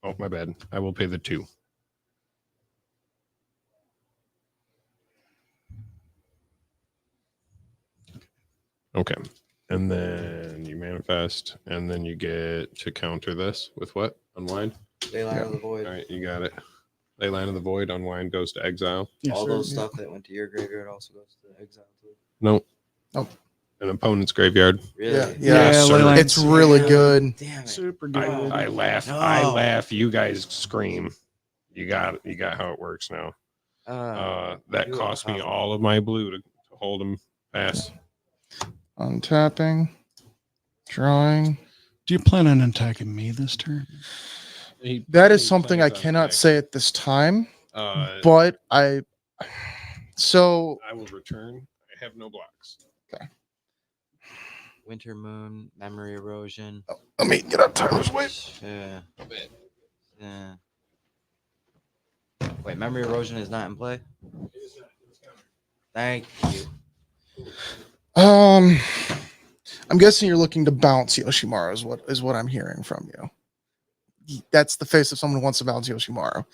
Oh, my bad. I will pay the 2. Okay. And then you manifest, and then you get to counter this with what? Unwind? Daylight of the Void. All right, you got it. Leyline of the Void, unwind goes to exile. Yes, All sir. those stuff that went to your graveyard also goes to exile too. Nope. Nope. An opponent's graveyard. Really? Yeah, Yes, sir. Leyline. It's really good. Damn it. Super I, good. I laugh. No. I laugh. You guys scream. You got how it works now. That you are cost me awesome. all of my blue to hold him fast. Untapping. Drawing. Do you plan on attacking me this turn? That is something I cannot say at this time, but so I will return. I have no blocks. Winter Moon, Memory Erosion. let me get out Tyler's way. Yeah. Yeah. Wait, Memory Erosion is not in play? Thank you. I'm guessing you're looking to bounce Yoshimaru is what I'm hearing from you. That's the face of someone who wants to bounce Yoshimaru.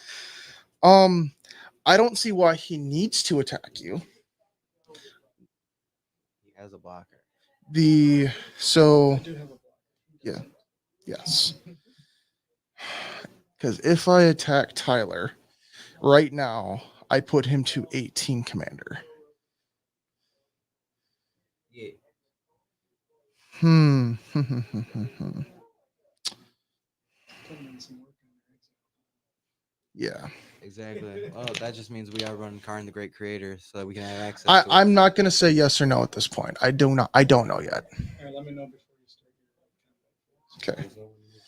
I don't see why he needs to attack you. He has a blocker. So I do have a block. yeah, yes. Because if I attack Tyler right now, I put him to 18 commander. Yeah. Hmm. Putting in some work on your exit. Yeah. Exactly. Well, that just means we gotta run Karn the Great Creator so that we can have access to it. I'm not gonna say yes or no at this point. I don't know yet. All right, let me know before you start your combat. Okay.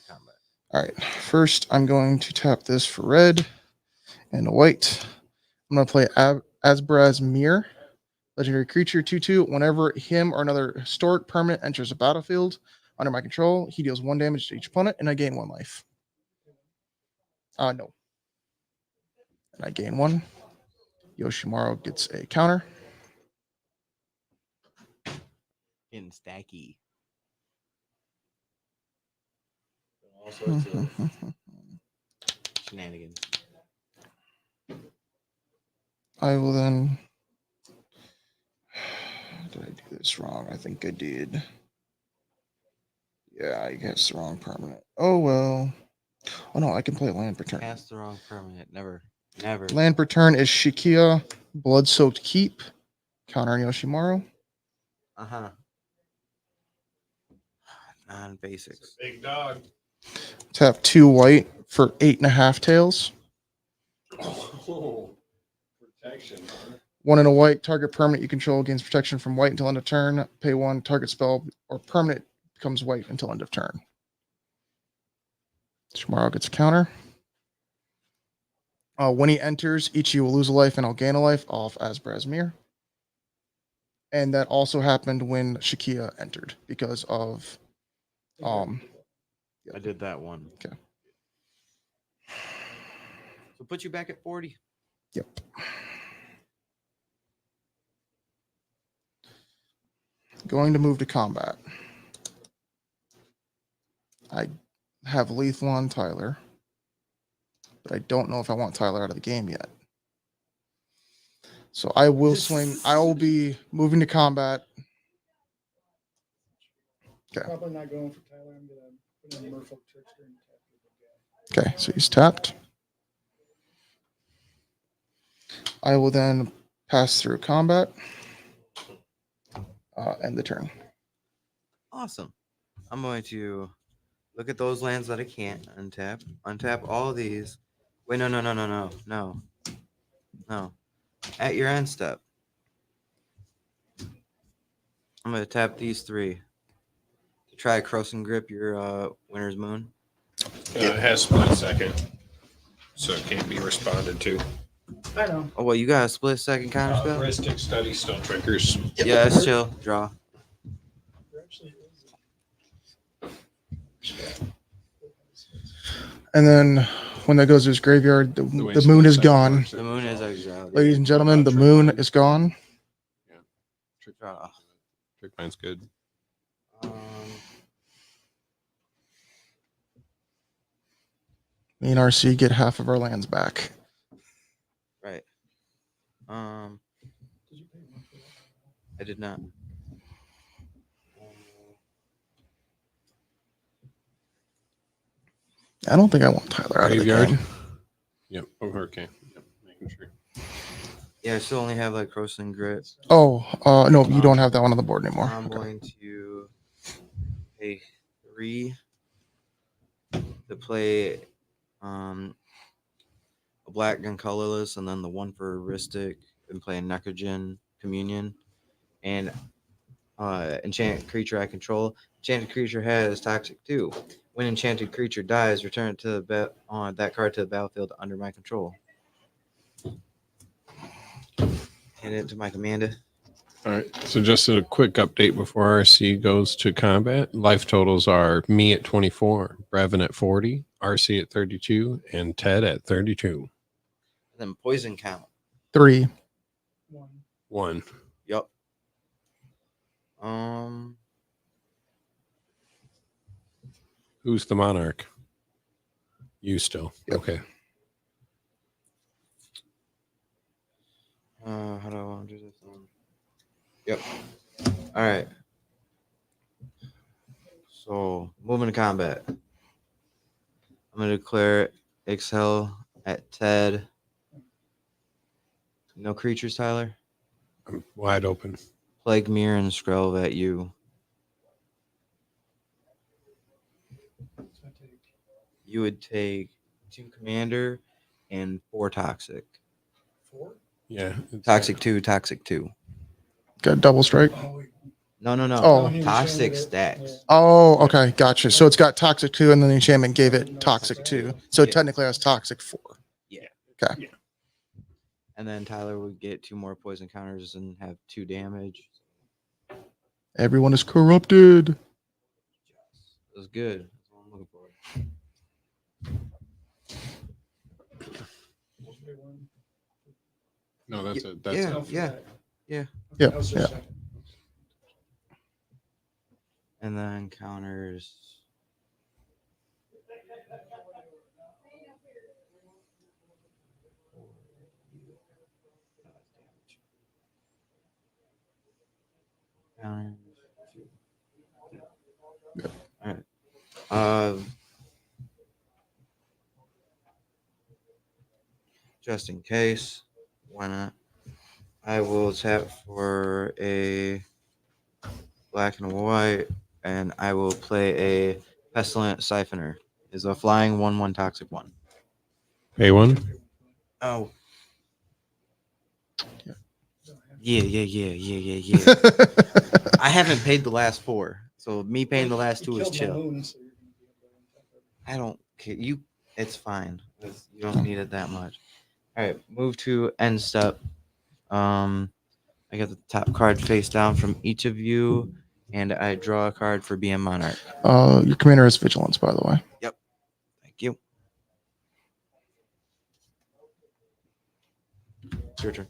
Combat. All right. First, I'm going to tap this for red and a white. I'm going to play Asbraz Mir, legendary creature 2/2. Whenever him or another historic permanent enters a battlefield under my control, he deals 1 damage to each opponent, and I gain 1 life. No. And I gain 1. Yoshimaru gets a counter. Getting stacky. All Hmm, sorts of shenanigans. I will then. Did I do this wrong? I think I did. Yeah, I guess the wrong permanent. Oh well. Oh no, I can play land per turn. Cast the wrong permanent. Never. Never. Land per turn is Shikia, Blood Soaked Keep, counter Yoshimaru. Uh-huh. Non-basics. Big dog. Tap 2 white for 8.5 tails. Oh, protection. 1 and a white, target permanent you control gains protection from white until end of turn. Pay 1, target spell or permanent becomes white until end of turn. Yoshimaru gets a counter. When he enters, each of you will lose a life and I'll gain a life off Asbraz Mir. And that also happened when Shikia entered because of I did that one. Okay. So put you back at 40. Yep. Going to move to combat. I have lethal on Tyler, but I don't know if I want Tyler out of the game yet. So I will swing. I will be moving to combat. Okay. Probably not going for Tyler. I'm gonna put in Merfolk Trickster and tap the guy. Okay, so he's tapped. I will then pass through combat. End the turn. Awesome. I'm going to look at those lands that I can't untap. Untap all of these. Wait, no. At your end step, I'm going to tap these 3 to try cross and grip your Winter's Moon. It has split second, so it can't be responded to. I know. Oh, well, you got a split second counter spell? Heuristic study still triggers. Yeah, it's chill. Draw. There actually And then when that goes to his graveyard, the way moon split is second gone. works, The moon is exiled. Ladies and gentlemen, the moon is gone. Draw. Trick mine's good. Me and RC get half of our lands back. Right. Did you pay 1 for that? I did not. I don't think I want Tyler out of the Graveyard. game. Yep. Oh, okay. Yep. Making sure. Yeah, I still only have like cross and grip. Oh, no, you don't have that one on the board anymore. I'm Okay. going to pay 3 to play a black and colorless, and then the 1 for heuristic, and playing Necrogen Communion, and enchanted creature I control. Enchanted creature has toxic 2. When enchanted creature dies, return it to the that card to the battlefield under my control. Hand it to my commander. All right. So just a quick update before RC goes to combat. Life totals are me at 24, Brevin at 40, RC at 32, and Ted at 32. And then poison count. 3. 1. 1. Yup. Who's the monarch? You still. Yep. Okay. How do I want to do this? Yep. All right. So, moving to combat. I'm going to declare Excel at Ted. No creatures, Tyler. I'm wide open. Plague Mirror and Skrelv at you. So I take You would take 2 commander and 4 toxic. 4. Yeah. it's- Toxic 2, toxic 2. Got a double strike. Oh, wait. No. Oh. he Toxic enchanted it. stacks. Oh, okay, gotcha. So it's got toxic 2, and then the enchantment gave it toxic 2. So it Yeah. technically has toxic 4. And then Tyler would get 2 more poison counters and have 2 damage. Everyone is corrupted. It was good. That's what I'm looking for. No, that's Yeah, a that's yeah. No, for that. yeah. Okay, Yeah, that was yeah. just second. And then counters. Counters. All right. Just in case, why not? I will tap for a black and white, and I will play a Pestilent Siphoner. Is a flying 1/1 toxic 1. pay one. Oh. Yeah. Yeah. I haven't paid the last 4, so me paying the last 2 is chill. I don't care. It's fine. You don't need it that much. All right, move to end step. I got the top card face down from each of you, and I draw a card for BM Monarch. Your commander has vigilance, by the way. Thank you. It's your turn.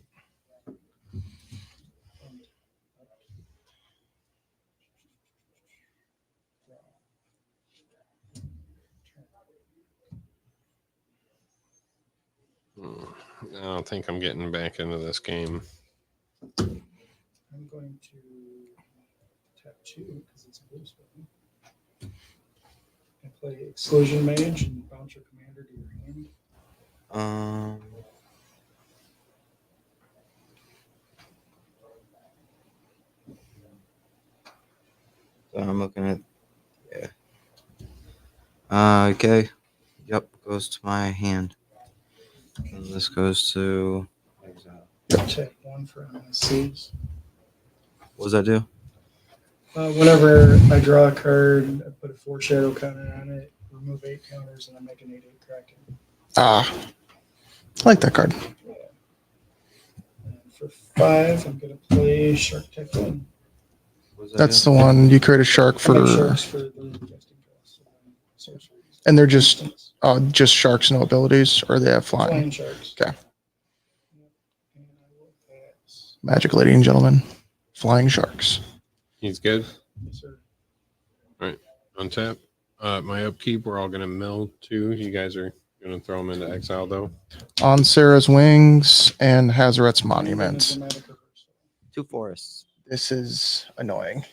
I don't think I'm getting back into this game. I'm going to tap 2 because it's a blue spell. And play Exclusion Mage and bounce your commander to your hand. So I'm looking at okay. Yep, goes to my hand. And this goes to Tap 1 for MSCs. what does that do? Whenever I draw a card, I put a 4 shadow counter on it, remove 8 counters, and I make an 8/8 Kraken. I like that card. And for 5, I'm going to play Shark Tech 1. What does that That's do? the one you create a shark I have for, sharks for the casting draws. Sorceries. and they're just sharks, no abilities, or they have Flying flying. sharks. Okay. And I will pass. Magic, ladies and gentlemen, flying sharks. He's good. Yes, sir. Untap. My upkeep, we're all gonna mill 2. You guys are gonna throw them into exile though. On Sarah's wings and Hazaret's monument. Dramatic reversal. 2 forests. This is annoying.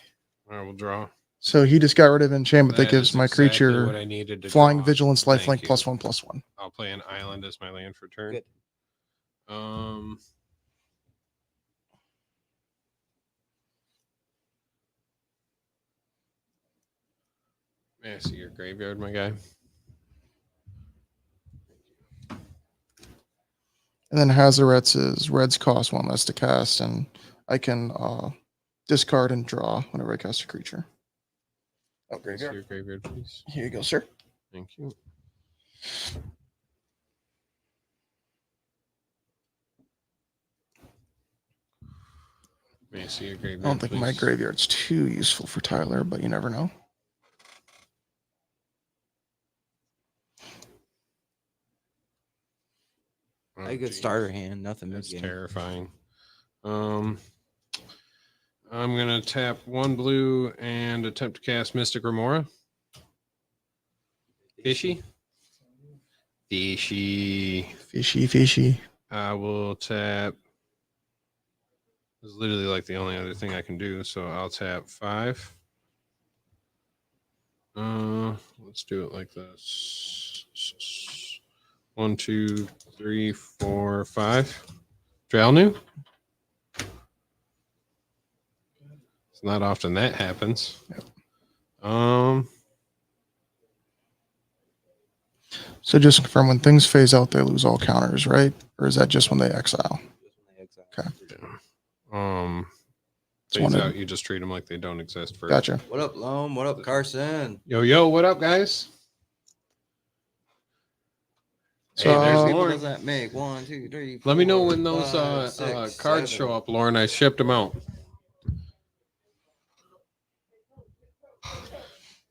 All right, we'll draw. So he just got rid of enchantment that gives is my exactly creature what I needed to flying, draw. vigilance, Thank lifelink, you. +1/+1. I'll play an island as my land for turn. Good. May I see your graveyard, my guy? And then Hazaret's is reds cost 1 less to cast, and I can discard and draw whenever I cast a creature. Oh, May I see your graveyard, please. Here you go, sir. Thank you. May I see your graveyard? I don't think my please? graveyard's too useful for Tyler, but you never know. Oh, A good geez. starter hand, nothing That's mid game. terrifying. I'm gonna tap 1 blue and attempt to cast Mystic Remora. Fishy. Fishy. I will tap. This is literally like the only other thing I can do, so I'll tap 5. Let's do it like this. 1, 2, 3, 4, 5. Dralnu. It's not often that happens. So just confirm, when things phase out, they lose all counters, right? Or is that just when they exile? Okay. Phase wanted- out, you just treat them like they don't exist first. Gotcha. What up, Loam? What up, Carson? Yo, what up, guys? So, Hey, there's People Lauren. does that make 1, 2, 3, Let me know 4, when those 5, 6, cards 7. show up, Lauren. I shipped them out.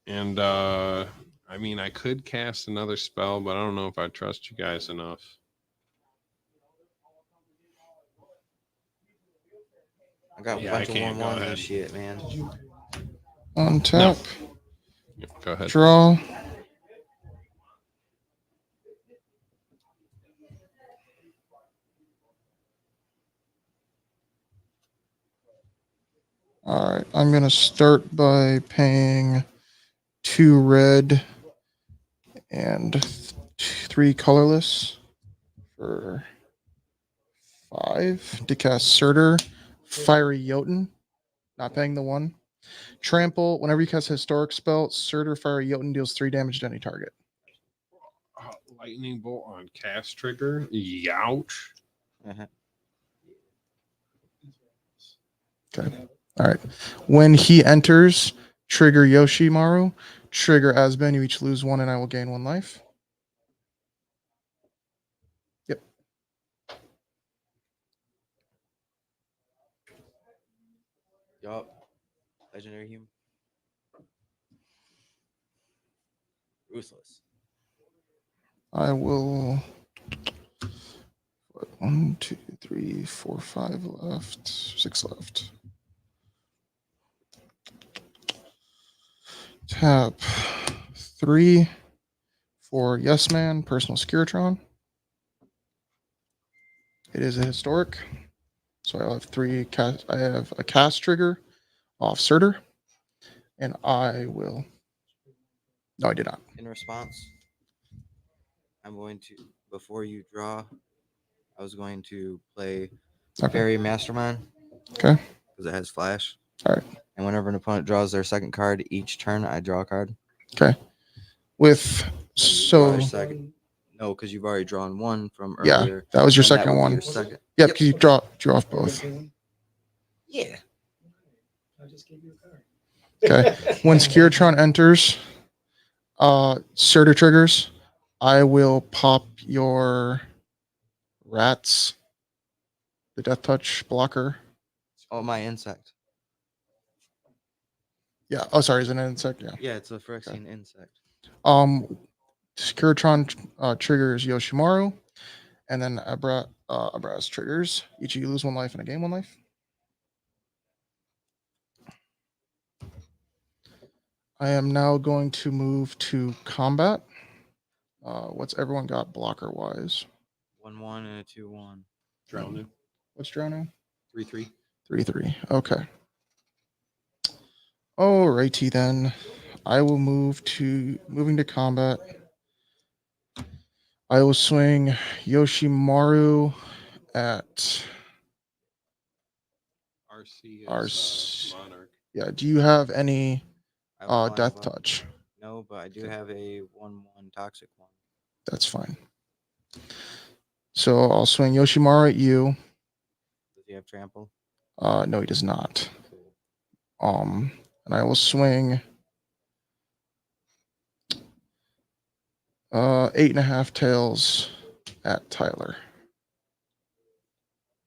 And I mean, I could cast another spell, but I don't know if I trust you guys enough. I got a Yeah, I bunch of can't. Go 1-1s ahead. and shit, man. untap, Yep, go ahead. draw. All right, I'm gonna start by paying 2 red and 3 colorless for 5 to cast Surtur, Fiery Jotun, not paying the 1. Trample, whenever you cast a historic spell, Surtur, Fiery Jotun deals 3 damage to any target. Lightning bolt on cast trigger. Youch. Uh-huh. Okay. All right. When he enters, trigger Yoshimaru, trigger Asben. You each lose 1 and I will gain 1 life. Yep. Yup. Legendary human. Ruthless. I will. 1, 2, 3, 4, 5 left. 6 left. Tap 3 for Yes Man, Personal Skiratron. It is a historic. So I have 3 cast. I have a cast trigger off Surtur. And I will. No, I did not. In response, I'm going to, before you draw, I was going to play Okay. Fairy Mastermind. Okay. Because it has flash. All right. And whenever an opponent draws their second card each turn, I draw a card. Okay. With Draw so your second. No, because you've already drawn 1 from yeah, earlier. that was your and that second would be one. your second. Yeah, because you draw off both. Yeah. I just gave you a card. Okay. When Skiratron enters, Surtur triggers, I will pop your rats, the Death Touch blocker. Oh, my insect. Yeah. Oh, sorry, is it an insect? Yeah. Yeah, it's a Phyrexian insect. Skiratron triggers Yoshimaru, and then Abraz triggers. Each of you lose 1 life and I gain 1 life. I am now going to move to combat. What's everyone got blocker wise? 1-1 and a 2-1. Drowning. What's drowning? 3-3. 3/3. Okay. Alrighty then. I will moving to combat. I will swing Yoshimaru at RC is RC. Monarch. yeah. Do you have any I have a flying Death bug. Touch? No, but I do have a 1-1 toxic one. That's fine. So I'll swing Yoshimaru at you. Does he have trample? No, he does not. And I will swing 8.5 tails at Tyler.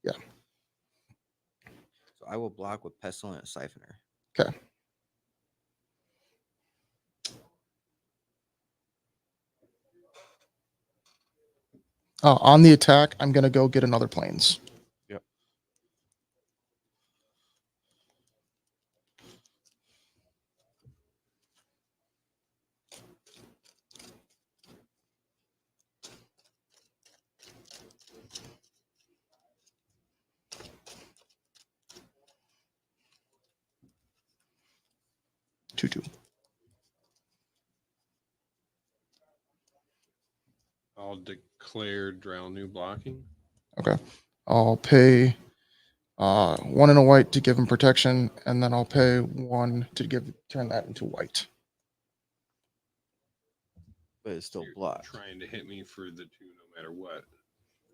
So I will block with Pestilent Siphoner. Okay. On the attack, I'm gonna go get another planes. Yep. 2/2. I'll declare Drow new blocking. Okay. I'll pay 1 and a white to give him protection, and then I'll pay 1 to turn that into white. But it's still You're blocked. trying to hit me for the 2 no matter what.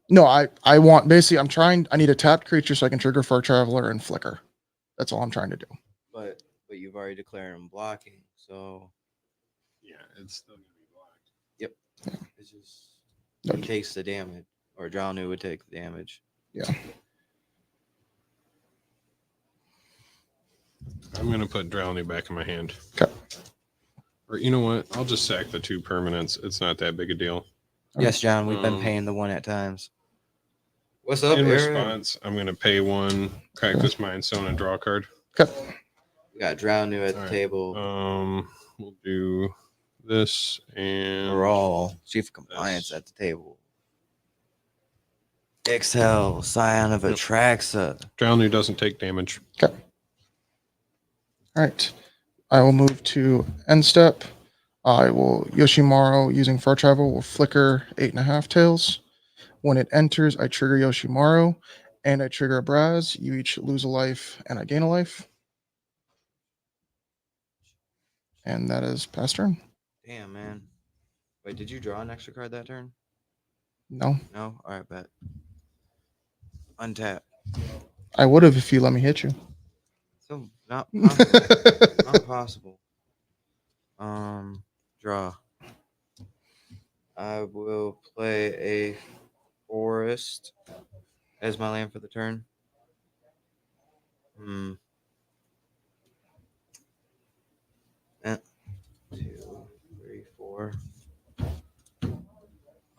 No, I want basically I need a tapped creature so I can trigger Fur Traveler and Flicker. That's all I'm trying to do. But you've already declared him blocking, so Yeah, it's still gonna be blocked. yep. Yeah. It's just No, he takes the damage, or Drownu would take the damage. yeah. I'm gonna put Drowny back in my hand. Okay. Or you know what? I'll just sack the 2 permanents. It's not that big a deal. Yes, John, we've been Um, paying the 1 at times. What's up, In Aaron? response, I'm gonna pay 1, crack this Mind Stone, and draw a card. Okay. We got Drownu at the All right. table. We'll do this and We're all chief of compliance this. at the table. Exhale, Scion of Yep. Atraxa. Drowny doesn't take damage. Okay. All right. I will move to end step. I will Yoshimaru using Far Travel will flicker 8.5 tails. When it enters, I trigger Yoshimaru and I trigger a Braz. You each lose a life and I gain a life. And that is past turn. Damn, man. Wait, did you draw an extra card that turn? No. No? All right, bet. Untap. I would have if you let me hit you. So, not possible. Not possible. Draw. I will play a forest as my land for the turn. 2, 3, 4.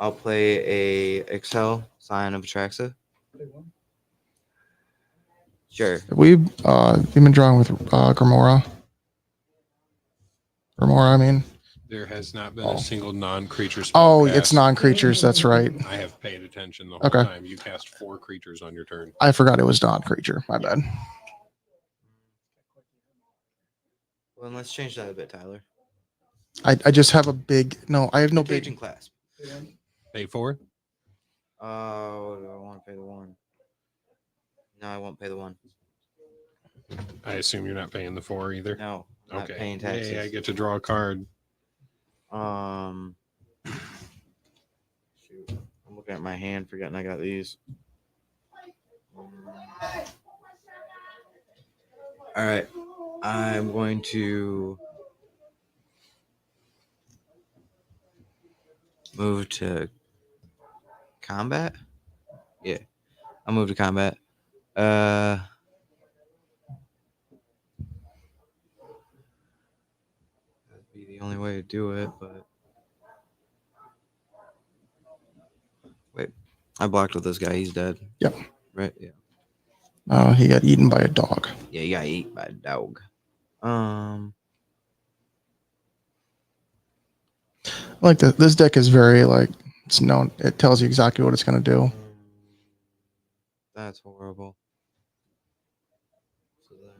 I'll play a Excel Scion of Atraxa. Sure. We've been drawing with Grimora. Grimora, I mean. There has not been Oh. a single non-creature spell. Oh, cast. it's non-creatures. That's right. I have paid attention the whole Okay. time. You cast 4 creatures on your turn. I forgot it was non-creature. My bad. Well, then let's change that a bit, Tyler. I just have a big no. I have no Cajun big. Clasp. Pay 4? Oh, do I want to pay the 1? No, I won't pay the 1. I assume you're not paying the 4 either. No, I'm not Okay. paying taxes. Yay, I get to draw a card. Shoot. I'm looking at my hand, forgetting I got these. All right. I'm going to move to combat. Yeah, I'll move to combat. That'd be the only way to do it, but wait, I blocked with this guy. He's dead. Yep. Right. Yeah. He got eaten by a dog. Yeah, he got eaten by a dog. Like this deck is very like it's known. It tells you exactly what it's gonna do. That's horrible. So then,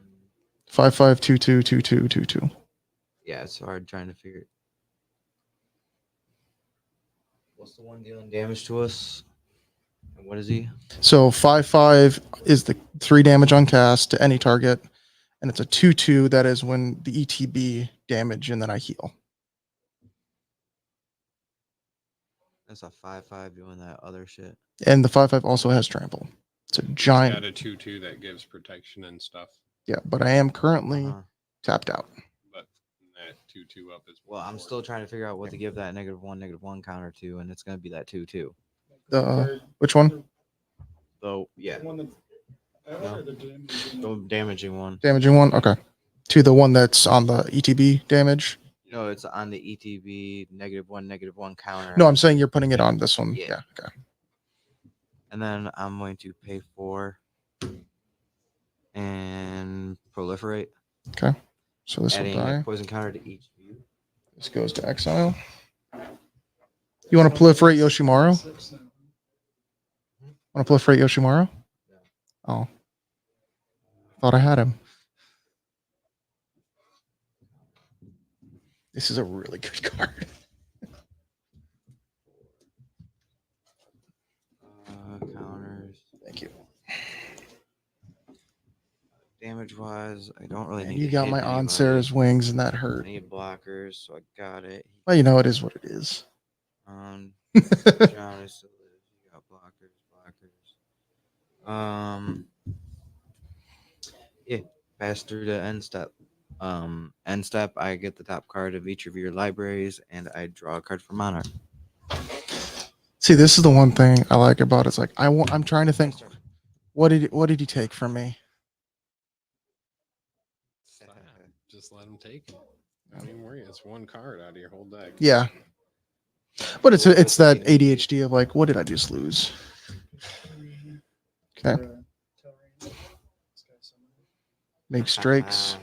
5/5 2/2 2/2 2/2. yeah, it's hard trying to figure it. What's the one dealing damage to us? And what is he? So 5/5 is the 3 damage on cast to any target, and it's a 2/2 that is when the ETB damage and then I heal. That's a 5/5 doing that other shit. And the 5/5 also has trample. It's a Got giant. a 2/2 that gives protection and stuff. Yeah, but I am currently Uh-huh. tapped out. But that 2/2 up is. Well, I'm still trying to figure out what to give that -1/-1 counter to, and it's going to be that 2/2. Which one? So, yeah, One that, No. the damage. the damaging one. Damaging one? Okay. To the one that's on the ETB damage? No, it's on the ETB -1/-1 counter. No, I'm saying you're putting it on this one. Yeah. Yeah. Okay. And then I'm going to pay 4 and proliferate, Okay. So this will adding die. a poison counter to each view. This goes to exile. You want to proliferate Yoshimaru? Want to proliferate Yoshimaru? No. Oh. Thought I had him. This is a really good card. Counters. Thank you. Damage wise, I don't really And need you to got hit my on anybody. Sarah's wings, and that I hurt. need blockers, so I got it. Well, you know, it is what it is. John is still lives. You got blockers. Yeah, pass through the end step. End step, I get the top card of each of your libraries, and I draw a card for Monarch. See, this is the one thing I like about it. It's like I'm trying to think. What did he take from me? Stop. Just let him take it. Don't even worry. It's one card out of your whole deck. Yeah, but it's that ADHD of like, what did I just lose? Okay, make strikes.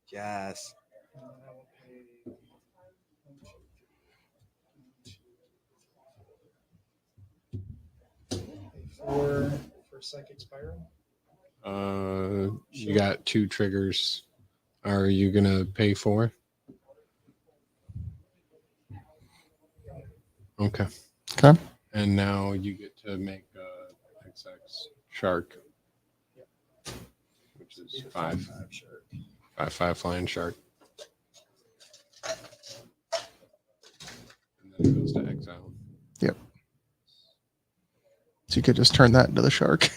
Yes. And then I will pay 4 for Psychic Spiral. You got 2 triggers. Are you gonna pay 4? Okay. Okay. And now you get to make XX shark, which is 5. 5 flying shark. And then it goes to exile. Yep. So you could just turn that into the shark.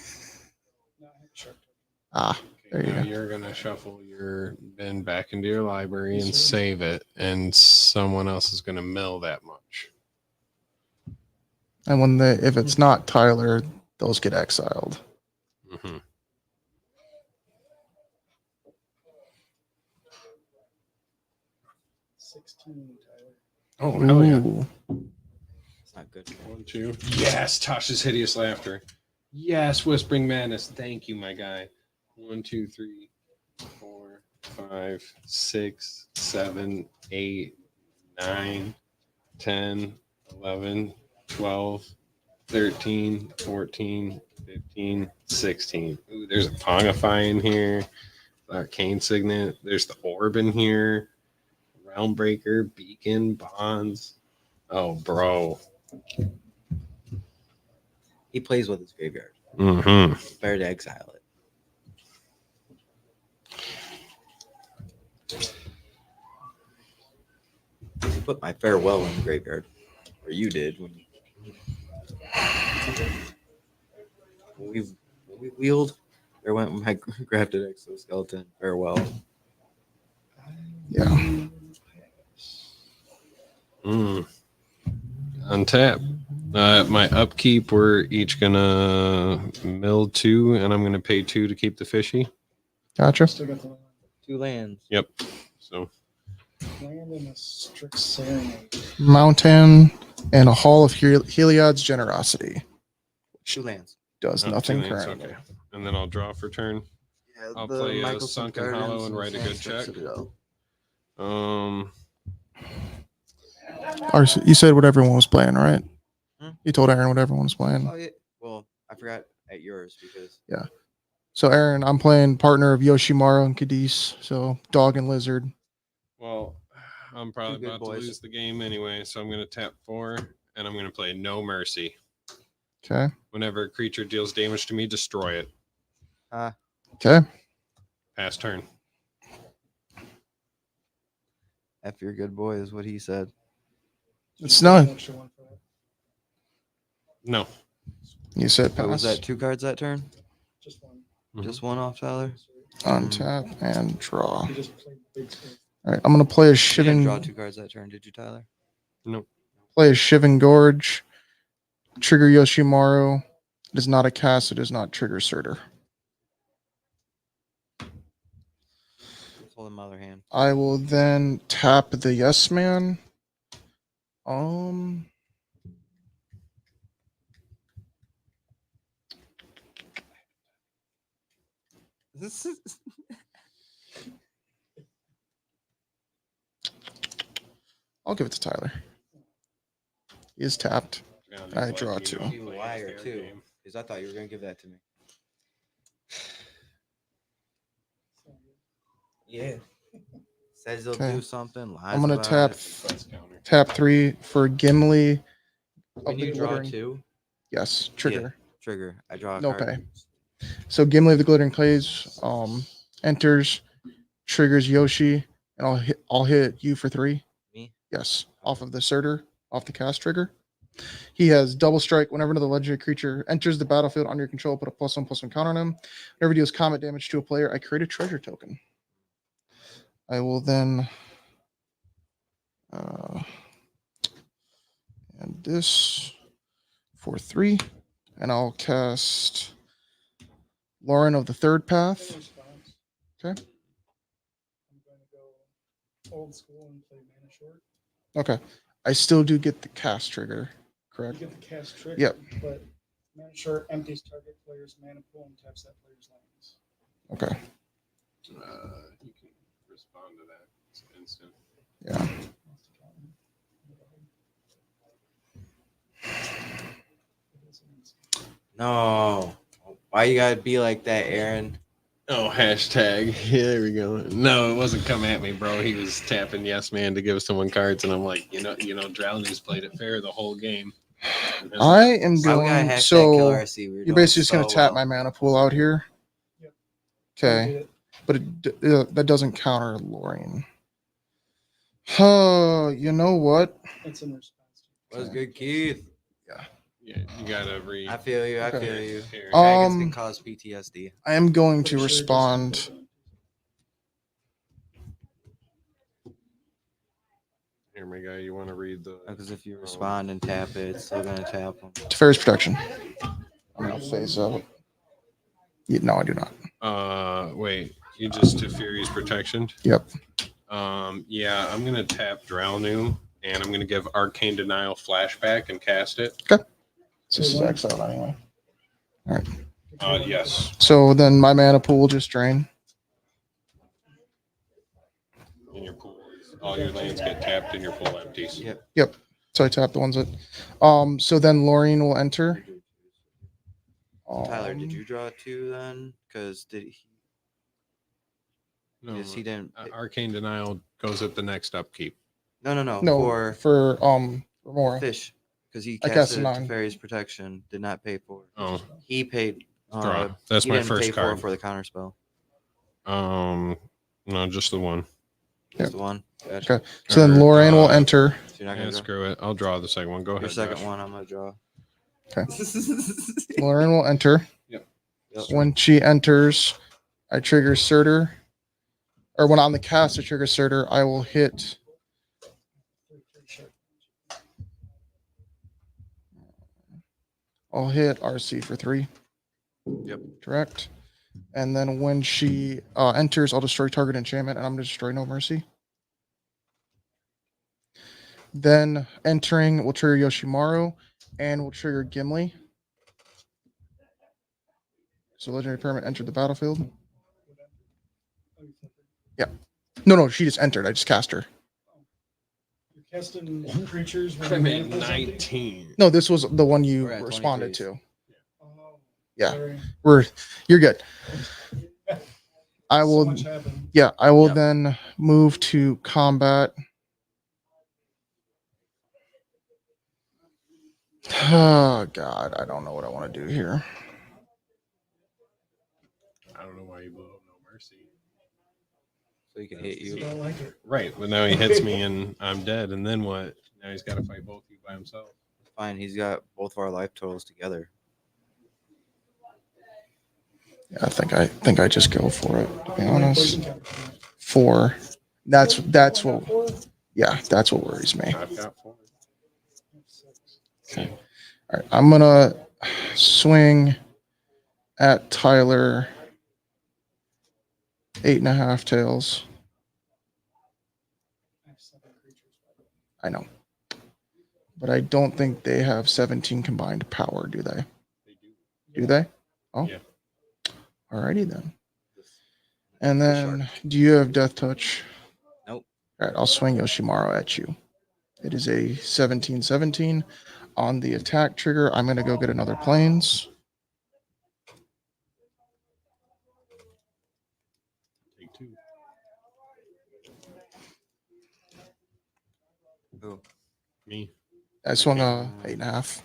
No, I have a shark. Ah, there Okay, you now go. you're gonna shuffle your bin back into your library and Yes, sir. save it, and someone else is gonna mill that much. And if it's not Tyler, those get exiled. Mm-hmm. $16, Tyler. Oh hell yeah! Ooh. It's not good. 1, 2. Yes, Tasha's hideous laughter. Yes, Whispering Madness. Thank you, my guy. 1, 2, 3, 4, 5, 6, 7, 8, 9, 10, 11, 12, 13, 14, 15, 16. Ooh, there's a Pongify in here. Arcane Signet. There's the Orb in here. Realmbreaker, Beacon, Bonds. Oh, bro. He plays with his graveyard. Mm-hmm. Better to exile it. I put my farewell in the graveyard, or you did when we wheeled. There went my grafted exoskeleton farewell. Yeah. Untap. My upkeep, we're each gonna mill 2, and I'm gonna pay 2 to keep the fishy. Gotcha. Still got the land. 2 lands. Yep. So Land and a strict serenade. Mountain and a Hall of Heliod's Generosity. 2 lands. Does oh, nothing 2 lands, currently. okay. And then I'll draw for turn. Yeah, I'll play Sunken Hollow and write a good check. You said what everyone was playing, right? Hmm? You told Aaron what everyone was playing. Oh, yeah. Well, I forgot at yours because So Aaron, I'm playing partner of Yoshimaru and Cadiz. So dog and lizard. Well, I'm probably good about to boys. lose the game anyway, so I'm gonna tap 4, and I'm gonna play No Mercy. Okay. Whenever a creature deals damage to me, destroy it. Okay. Pass turn. F your good boy is what he said. It's not. An extra 1 for that. No. You said Oh, was pass. that 2 cards that turn? Just 1. Just 1 off, Tyler? Untap and draw. He just played big space. All right. I'm gonna play a You didn't draw Shiving. 2 cards that turn, did you, Tyler? Play a Shiving Gorge. Trigger Yoshimaru. It is not a cast. It is not trigger Surtur. Hold in my other hand. I will then tap the Yes Man. This is I'll give it to Tyler. He is tapped. I draw 2. you liar too, because I thought you were gonna give that to me. Yeah. Says he'll Okay. do something. Lies I'm gonna about tap it. tap 3 for Gimli. When of the you draw glittering- 2, Yes, trigger. trigger. I draw a No card. pay. So Gimli of the Glittering Clays enters, triggers Yoshi, and I'll hit you for 3. Me? Yes, off of the Surtur, off the cast trigger. He has double strike. Whenever another legendary creature enters the battlefield under your control, put a +1/+1 counter on him. Whenever he deals combat damage to a player, I create a treasure token. I will then and this for 3, and I'll cast Lauren of the Third Path. Response. Okay. I'm going to go old school and play mana short. Okay. I still do get the cast trigger, You correct? get the cast trick. Yep. But mana short empties target player's mana pool and taps that player's lands. Okay. You can respond to that. It's instant. Yeah. No. Why you gotta be like that, Aaron? Oh, hashtag. Yeah, there we go. No, it wasn't come at me, bro. He was tapping yes man to give someone cards, and I'm like, Drowney's played it fair the whole game. I am Why we gotta going. hashtag So kill RC? We were you're doing basically just going so to tap well. my mana pool out here. Yep. Okay. But that doesn't counter Lorraine. You know what? It's in response to What's good, Keith? Yeah, you gotta read. I feel you. I Okay. feel you. Here. Dragons can cause PTSD. I am going Pretty to sure it doesn't respond. do that. Here, my guy, you want to read the? Because if you respond and tap it, it's still gonna tap them. Teferi's Protection. I'm going to phase out. Yeah, no, I do not. Wait, you just to Fury's protection? Yep. Yeah, I'm gonna tap Drownu, and I'm gonna give Arcane Denial flashback and cast it. So this is exiled anyway. Yes. So then my mana pool just drain. In your pool, all your lands get tapped, and your pool empties. Yep. So I tap the ones that. So then Lorraine will enter. Tyler, did you draw 2 then? Because did he? No, Yes, he didn't. Arcane Denial goes at the next upkeep. No. No, For for more. fish, because he I cast casted a 9. Teferi's Protection. Did not pay for it. Oh, He paid. draw. That's he my didn't first pay card. for the counter spell. No, just the one. Just the one. Gotcha. Okay. So then Lorraine will enter. So you're not Yeah, gonna draw. screw it. I'll draw the second one. Go Your ahead. second Josh. one, I'm gonna draw. Okay. Lorraine will enter. Yep. When she enters, I trigger Surtur. Or when on the cast, I trigger Surtur. I will hit. I'll hit RC for 3. Yep. Correct. And then when she enters, I'll destroy target enchantment, and I'm going to destroy No Mercy. Then entering will trigger Yoshimaru, and will trigger Gimli. So legendary permanent entered the battlefield. No, she just entered. I just cast her. You're casting creatures with I made mana pools empty? 19. No, this was the one you We're at responded 23. to. Oh, Yeah. sorry. You're good. I So will. much happened. Yeah, I will Yep. then move to combat. Oh God, I don't know what I want to do here. I don't know why you blew up No Mercy. So he can hit I you. don't like it. Right, but now he hits me and I'm dead. And then what? Now he's got to fight both of you by himself. Fine. He's got both of our life totals together. Yeah, I think I just go for it. To be How many honest, poison counters do you have? 4. That's Four? what. Yeah, that's what worries me. I've got 4. Okay. All right, I'm gonna swing at Tyler. 8.5 tails. I have 7 creatures. I know, but I don't think they have 17 combined power. Do they? They do. Do they? Oh. Yeah. Alrighty then. And then, do you have Death Touch? Nope. All right, I'll swing Yoshimaru at you. It is a 17/17. On the attack trigger, I'm going to go get another planes. Take 2. Who? Me. I swung a 8.5.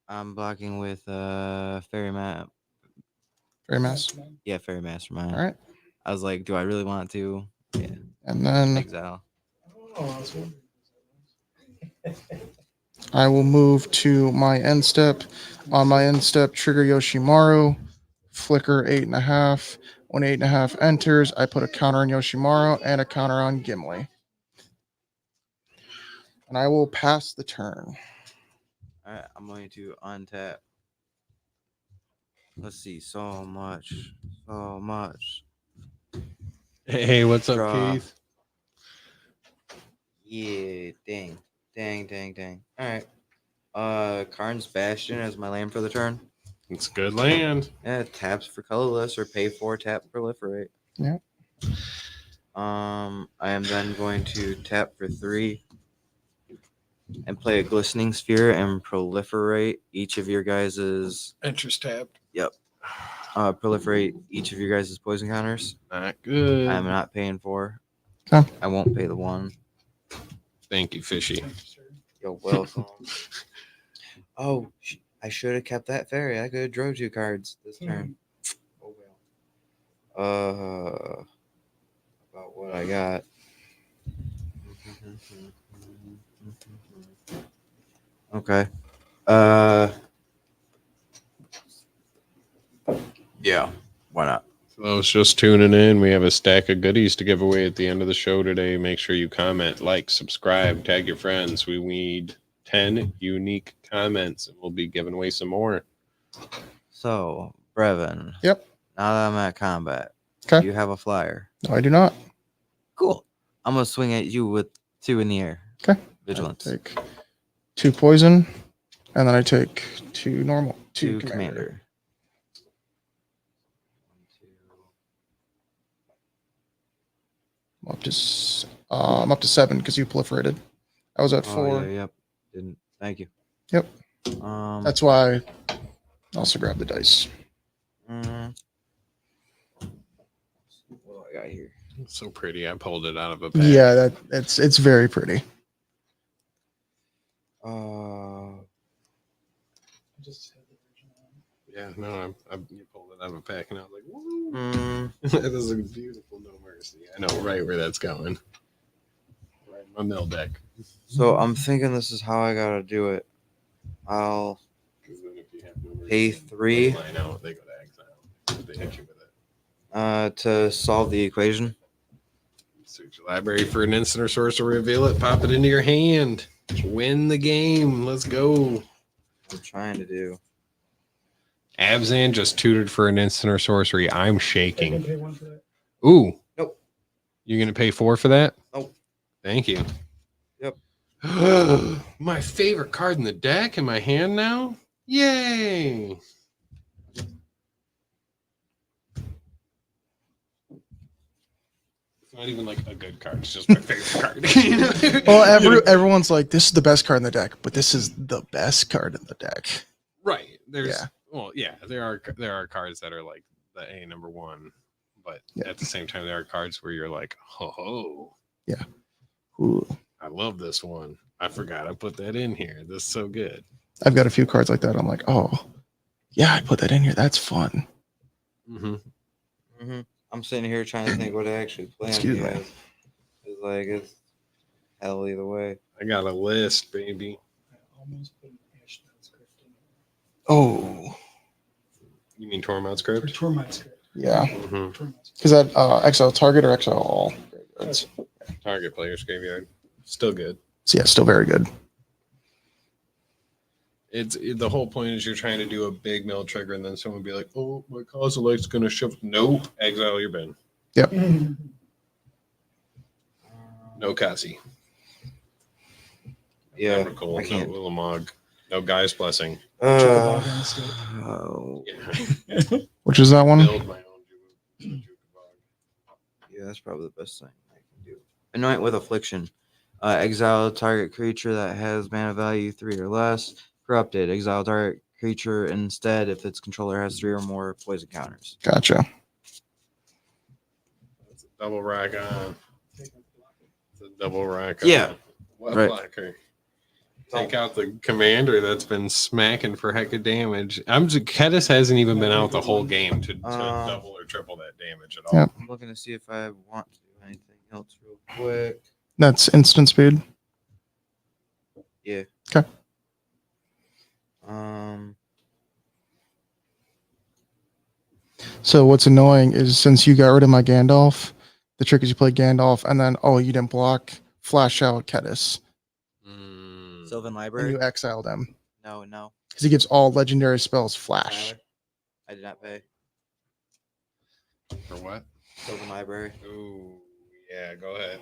I'm blocking with Fairy Map. Fairy Mass. Yeah, Fairy Mastermind. All right. I was like, do I really want to? Yeah. And then Exile. Oh, I was wondering. I will move to my end step. On my end step, trigger Yoshimaru, flicker 8.5. When 8.5 enters, I put a counter on Yoshimaru and a counter on Gimli. And I will pass the turn. All right, I'm going to untap. Let's see, so much. Hey, what's up, Draw. Keith? Yeah, dang. All right. Karn's Bastion as my land for the turn. It's good land. Yeah, taps for colorless or pay for tap proliferate. Yeah. I am then going to tap for 3 and play a glistening sphere and proliferate each of your guys's Interest tapped. proliferate each of your guys' poison counters. Not good. I'm not paying for. Okay. I won't pay the 1. Thank you, Fishy. You're welcome. Oh, I should have kept that fairy. I could have drove 2 cards this turn. Oh well. About what I got. Okay. Yeah. Why not? For those just tuning in, we have a stack of goodies to give away at the end of the show today. Make sure you comment, like, subscribe, tag your friends. We need 10 unique comments, and we'll be giving away some more. So, Brevin. Yep. Now that I'm at combat, Okay. you have a flyer. No, I do not. Cool. I'm gonna swing at you with 2 in the air. Okay. Vigilance. I take 2 poison, and then I take 2 normal. 2 2 commander. I'm up to 7 because you proliferated. I was at 4. Oh, yeah, yep. Didn't. Thank you. Yep. That's That's why I also grabbed the dice. what do I got here? It's so pretty. I pulled it out of a bag. Yeah, it's very pretty. I just had the original one. Yeah, no, you pulled it out of a pack, and I was like, woo. Mm, That is a beautiful No Mercy. I know right where that's going. Right in my mill deck. so I'm thinking this is how I gotta do it. I'll 'Cause then if you have No Mercy, pay 3 line out, they go to exile. They hit you with it. to solve the equation. Search your library for an instant or sorcerer, reveal it, pop it into your hand. Win the game. Let's go. I'm trying to do. Abzan just tutored for an instant or sorcery. I'm I can shaking. pay 1 for that. Ooh. Nope. You're going to pay 4 for that? Nope. Thank you. Yep. My favorite card in the deck in my hand now? Yay. It's not even like a good card. It's just my favorite card. You know? Well, everyone's like, this is the best card in the deck, but this is the best card in the deck. Right. There's Yeah. well, yeah, there are cards that are like the A number 1, but Yeah. at the same time there are cards where you're like, ho, Ooh. I love this one. I forgot I put that in here. This is so good. I've got a few cards like that. I'm like, oh, yeah, I put that in here. That's fun. Mm-hmm. I'm sitting here trying to think what I actually planned. Excuse me. It's like it's hell either way. I got a list, baby. I almost put an Ashdod script in Oh, You mean Tormod's there. script? Or Tormite script. yeah. Mm-hmm. Tormite script. Because that exile target or exile all. It's, Target player's graveyard. Still good. yeah, still very good. The whole point is you're trying to do a big mill trigger, and then someone be like, "Oh, my Kozilek's gonna shift." No, exile your bin. No Kasi. Yeah, No Cool, I no can't. Ulamog. No Guy's Blessing. Oh, Yeah. Which is that one? Build my own Jukabog. yeah, that's probably the best thing I can do. Anoint with Affliction. Exile target creature that has mana value 3 or less. Corrupted. Exile target creature instead if its controller has 3 or more poison counters. Gotcha. That's a double rack on. It's a Double rock. Yeah. What Right. blocker? Take out the commander that's been smacking for heck of damage. Kedis hasn't even been out the whole game to double or triple that damage at all. Yep. I'm looking to see if I want to do anything else real quick. That's instant speed. Yeah. Okay. So what's annoying is since you got rid of my Gandalf, the trick is you play Gandalf and then you didn't block, flash out Kedis, Sylvan and Library. you exiled him No. because he gives all legendary spells flash. Tyler? I did not pay. For what? Sylvan Library. Ooh, yeah, go ahead.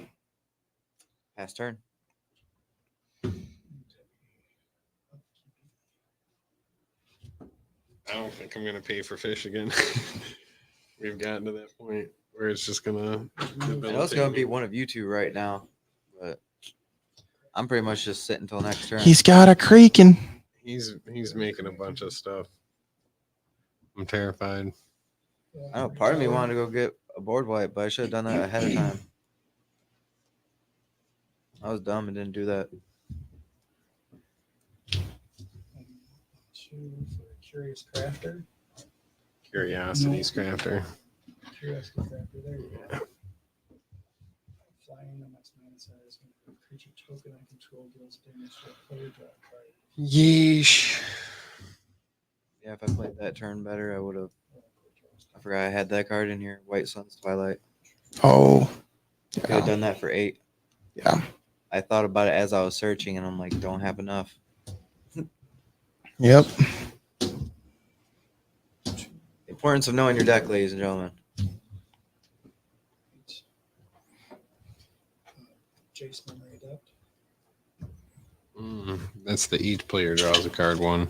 Pass turn. I don't think I'm going to pay for fish again. We've gotten to that point where it's just going to. I know it's going to be one of you two right now, but I'm pretty much just sitting until next turn. He's got a creaking. He's making a bunch of stuff. I'm terrified. I know part of me wanted to go get a board wipe, but I should have done that ahead of time. I was dumb and didn't do that. 2 for Curious Crafter. Curiosity's crafter. Curiosity Crafter, there you go. Flying on max mana size. When a creature token I control deals damage to a player, draw a card. Yeesh. Yeah, if I played that turn better, I would have. I forgot I had that card in here. White Sun's Twilight. Oh, Could have yeah. done that for 8. Yeah. I thought about it as I was searching, and I'm like, don't have enough. Yep. The importance of knowing your deck, ladies and gentlemen. Jace Memory Adept. That's the each player draws a card one.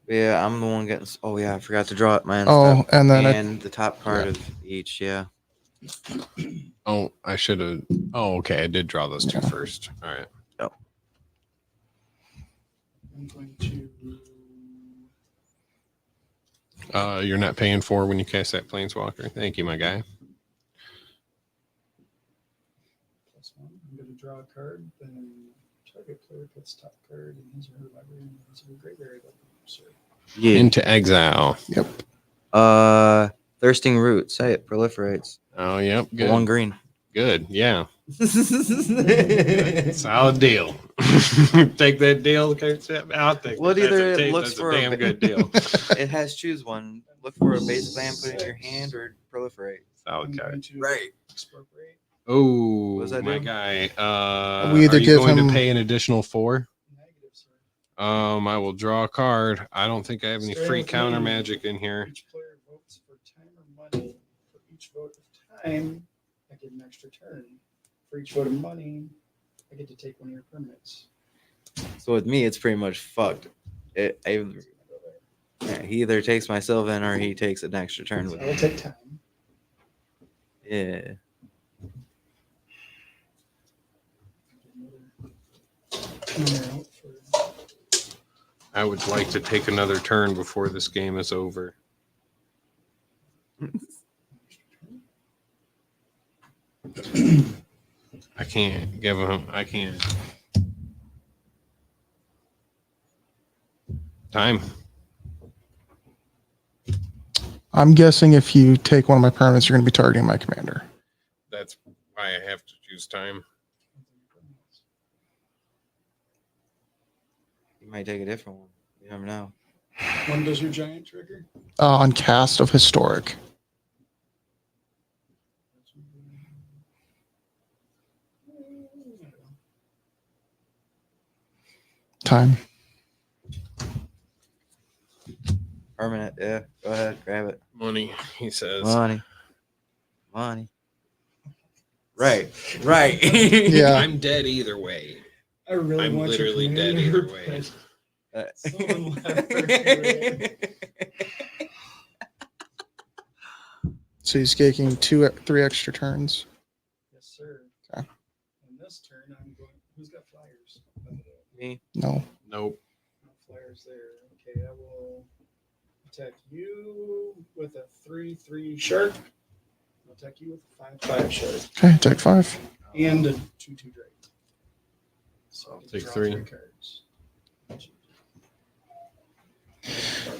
Yeah, I'm the one getting. Oh yeah, I forgot to draw it. My Oh, and then and the top card of each. Yeah. Oh, I should have. Oh, okay. I did draw those two Yeah. first. All right. I'm going to. You're not paying for when you cast that Planeswalker. Thank you, my guy. +1. I'm going to draw a card. Then target player puts top card in his or her library and his or her graveyard. Yeah. Into exile. Thirsting Root. Say it. Proliferates. Oh, yep. Good. 1 green. Good. Yeah. Solid deal. Take that deal. I'll take Well, it. either That's it a looks that's for a a damn ba- good deal. It has choose one. Look for a basic land, put it in your hand, or proliferate. Solid I'm card. going to Right. expropriate. Oh, What does that my do? guy. We either are you give going him- to pay an additional 4? Negative, sir. I will draw a card. I don't think I have any Straight free with counter me. magic in here. Each player votes for time or money. For each vote of time, I get an extra turn. For each vote of money, I get to take one of your permanents. So with me, it's pretty much fucked. He either takes my Sylvan or he takes an extra turn So with I will me. take time. Yeah. Counter out for I would like to take another turn before this game is over. I can't give him. I can't. Time. I'm guessing if you take one of my permanents, you're going to be targeting my commander. That's why I have to choose time. You might take a different one. You never know. When does your giant trigger? On cast of Historic. Time. Permanent. Yeah. Go ahead. Grab it. Money, he says. Money. Money. Right. Right. Yeah. I'm dead either way. I really I'm want your literally dead commander, either way. but someone left for free. So he's taking 3 extra turns. Yes, sir. Okay. On this turn, I'm going. Who's got flyers? Me. No. Nope. No flyers there. Okay, I will attack you with a 3/3 shark. I'll attack you with a 5/5 shard Okay, take 5. and a 2/2 Drake. So I'll I can take draw 3. cards.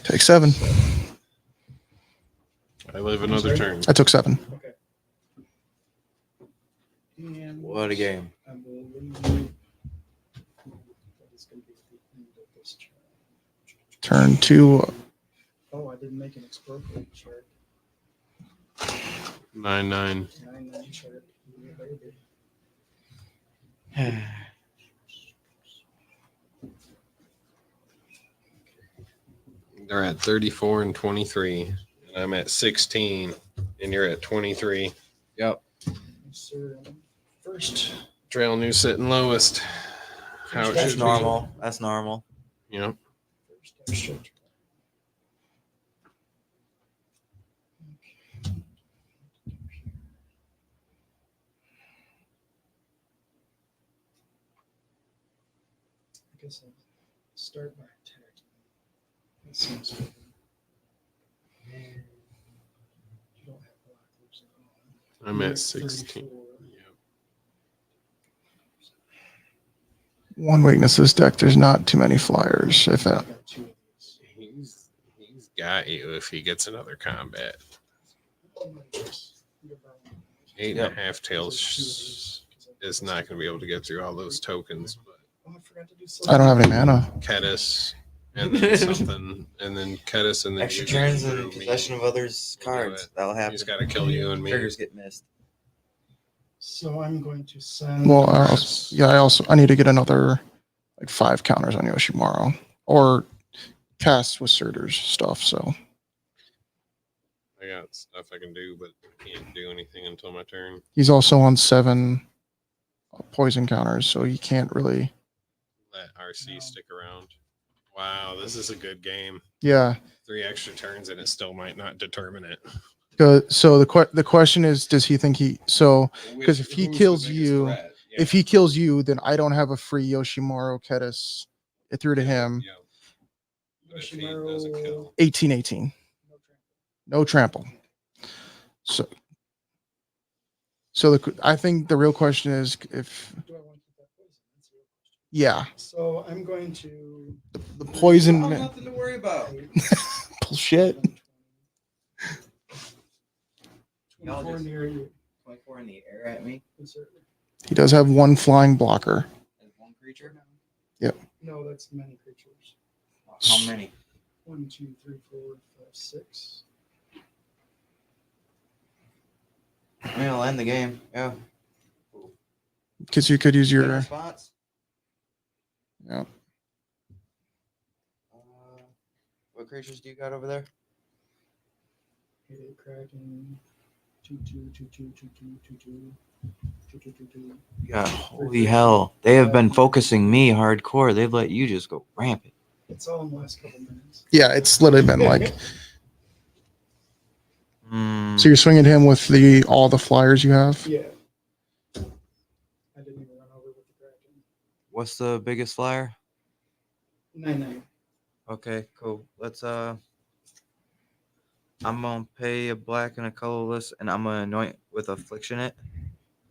Take 7. I live another turn. I took 7. Okay. And What a game. I will leave. That is going to be at the end of this turn. Turn 2. Oh, I didn't make an expropriate chart. 9/9. 9/9 chart. Yeah, baby. They're at 34 and 23. And I'm at 16. And you're at 23. Yep. Yes, sir. First, Trail new sitting lowest. How it That's should be. normal. That's normal. Yep. first extra turn. I guess I'll start by attacking. That seems good. You don't have blockers at all. I'm You're at 16. 34. Yep. One weakness of this deck, there's not too many flyers. If I got 2 of these. He's got you if he gets another combat. Eight Yep. and a half tails is not going to be able to get through all those tokens. But Oh, I forgot to do I don't have any mana. Kedis and then something, and then Kedis and then Extra you turns get and through possession me. of others' We'll do cards. it. That'll happen. He's got to kill you and me. Triggers get missed. So I'm going to send. Well, I need to get another like 5 counters on Yoshimaru or cast with Surtur's stuff. So I got stuff I can do, but I can't do anything until my turn. he's also on 7 poison counters, so he can't really. Let RC stick around. Wow, this is a good game. Yeah. 3 extra turns and it still might not determine it. So the question is, does he think he? So because if he Who's the kills biggest you, threat? if he kills you, then I don't have a free Yoshimaru Kedis. It threw to Yeah, him. yeah. But if he doesn't kill, 18. No trample. So I think the real question is if Do I want to keep that poison? That's the real question. yeah, So I'm going to. the poison. Nothing to worry about. Bullshit. 24 near you. 24 in the air at me. Yes, sir. He does have 1 flying blocker. As one creature. No, that's many creatures. How many? 1, 2, 3, 4, 5, 6. I mean, I'll end the game. Yeah. Because you could use Dinner your spots. yeah. What creatures do you got over there? 8 Kraken. 2, 2, 2, 2, 2, 2, 2, 2. 2, 2, 2, 2. Yeah. Holy hell! They have been focusing me hardcore. They've let you just go rampant. It's all in the last couple minutes. Yeah, it's literally been like Hmm. so you're swinging him with all the flyers you have. Yeah. I didn't even run over with the Kraken. What's the biggest flyer? 9/9. Okay, cool. Let's I'm gonna pay a black and a colorless, and I'm gonna anoint with affliction it.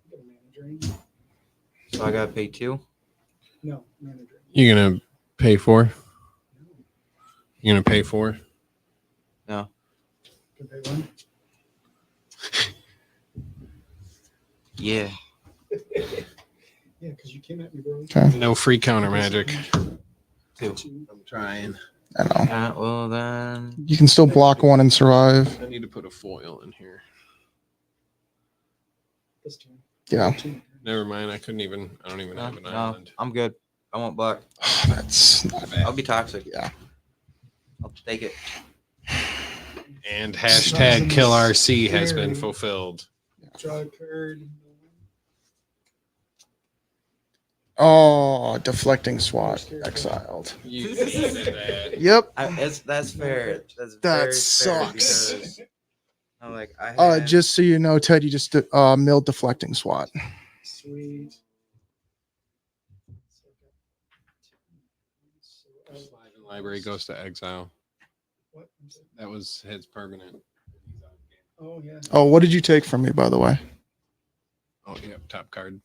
Get a mana drain. So I gotta pay 2. No, mana drain. you gonna pay for? You gonna pay for? No. Can pay 1. Yeah. Yeah, because you came at me, bro. Okay. No free counter magic. 2. 2. I'm trying. I know. Well then. You can still block 1 and survive. I need to put a foil in here. This turn. Yeah. 2. Never mind. I don't even have an No, island. I'm good. I won't block. That's not bad. I'll be toxic. Yeah. I'll take it. And hashtag kill RC has been fulfilled. Draw a card. Oh, deflecting SWAT exiled. You needed that. Yep. That's fair. That's That very sucks. Fair because I'm like I had, Just so you know, Ted, you just milled deflecting SWAT. Sweet. Library goes to exile. What? That was his permanent. Oh yeah. Oh, what did you take from me, by the way? Oh, yeah, top card.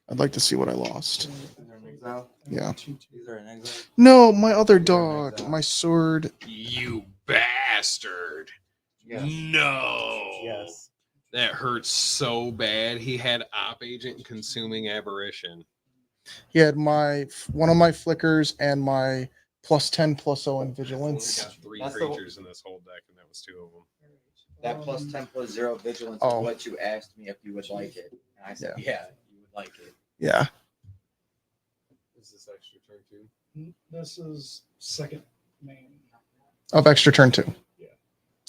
I'd like to see what I lost. These are in exile. Yeah. These are in exile. No, my other These are in dog, exile. my sword. You bastard. Yes. No. Yes. That hurts so bad. He had Op Agent Consuming Aberration. He had one of my flickers and my +10/+0 in We vigilance. got 3 That's the- creatures in this whole deck, and that was 2 of them. That +10/+0 vigilance Oh. is what you asked me if you would like it. And I said, yeah, you would like it. Yeah. Is this extra turn 2? This is second main. Of extra turn 2. Yeah.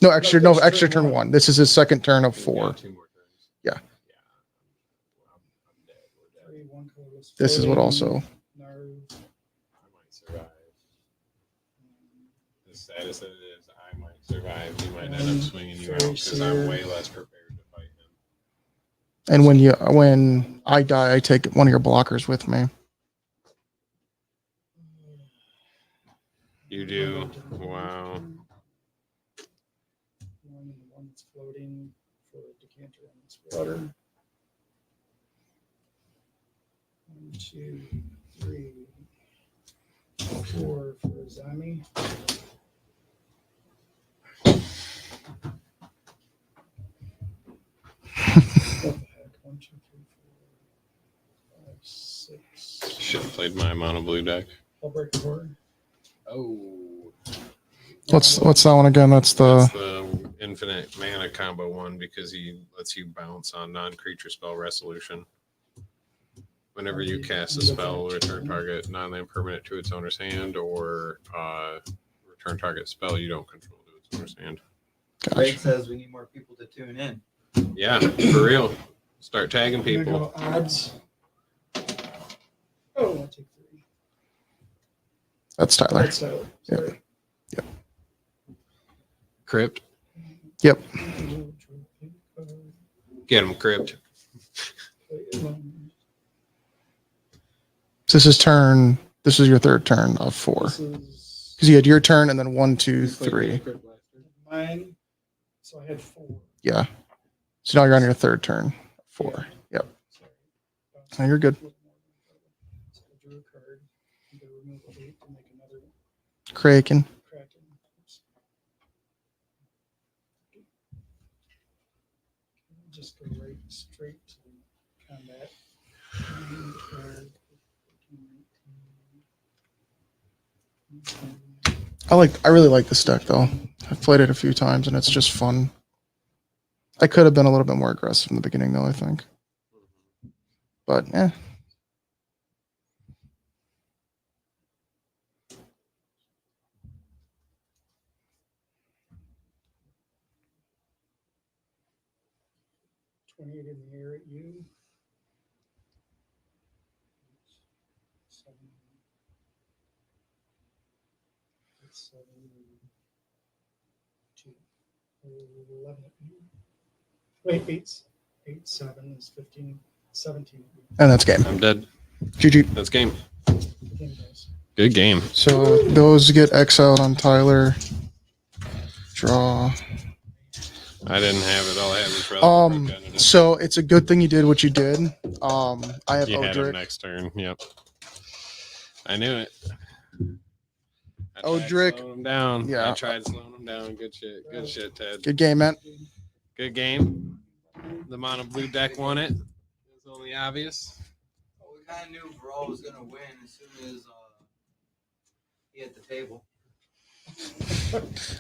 No, extra Extra turn turn 1. This is his second turn of We've 4. got 2 more turns. Yeah. I'm dead. We're dead. 3, 1 colorless. This is what floating, also. Nerve. I might survive. As sad as it is, I might survive. He might end up swinging you out because I'm way less prepared to fight him. And when I die, I take one of your blockers with me. You do? Wow. One that's floating for decanter on this water. 1, 2, 3, 4 for Zami. What the heck? 1, 2, 3, 4, 5, 6. Should have played my mono blue deck. I'll break the board. Oh. What's that one again? That's That's the the infinite mana combo one because he lets you bounce on non-creature spell resolution. Whenever you cast a spell, return target non-land permanent to its owner's hand, or return target spell you don't control to its owner's hand. Greg says we need more people to tune in. Yeah, for real. Start tagging I'm gonna people. go odds. Oh, I'll take 3. that's Tyler. That's Tyler. Yep. Sorry. Crypt. Yep. Get him, Crypt. This is turn. This is your third turn of 4. This is Because you had your turn and then 1, 2, 3. mine. So I had 4. Yeah. So now you're on your third turn. 4. Yep. No, you're good. So I drew a card. I'm gonna remove 8 to make another Kraken. Kraken. Oops. Just go right straight to combat. I really like this deck though. I've played it a few times and it's just fun. I could have been a little bit more aggressive in the beginning though, I think. But eh. In the air at you. 7. 7. 2. 11 at you. Wait, 8, 7 is 15, 17 at you. And that's game. I'm dead. GG. That's game. Game guys. Good game. So those get exiled on Tyler. Draw. I didn't have it. All I had was Relic Regenerative. So it's a good thing you did what you did. I have You had him Odric. next turn. Yep. I knew it. I tried Odric. slowing him down. Yeah. I tried slowing him down. Good shit. Good shit, Ted. Good game, man. Good game. The mono blue deck won it. It was only obvious. Well, we kind of knew Brawl was going to win as soon as he hit the table.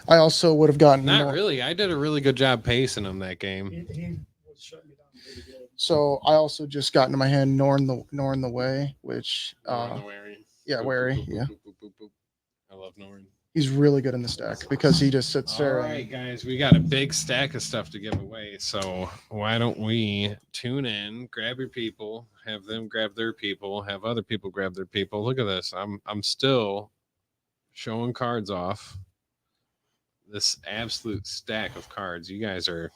I also would have gotten Not more. really. I did a really good job pacing him that game. He was shutting me down pretty good. So I also just got into my hand Norn the Way, which Wary. yeah, Wary, yeah. Boop. I love Norn. He's really good in this deck because he just sits All there. right, guys, we got a big stack of stuff to give away. So why don't we tune in, grab your people, have them grab their people, have other people grab their people. Look at this. I'm still showing cards off. This absolute stack of cards. You guys are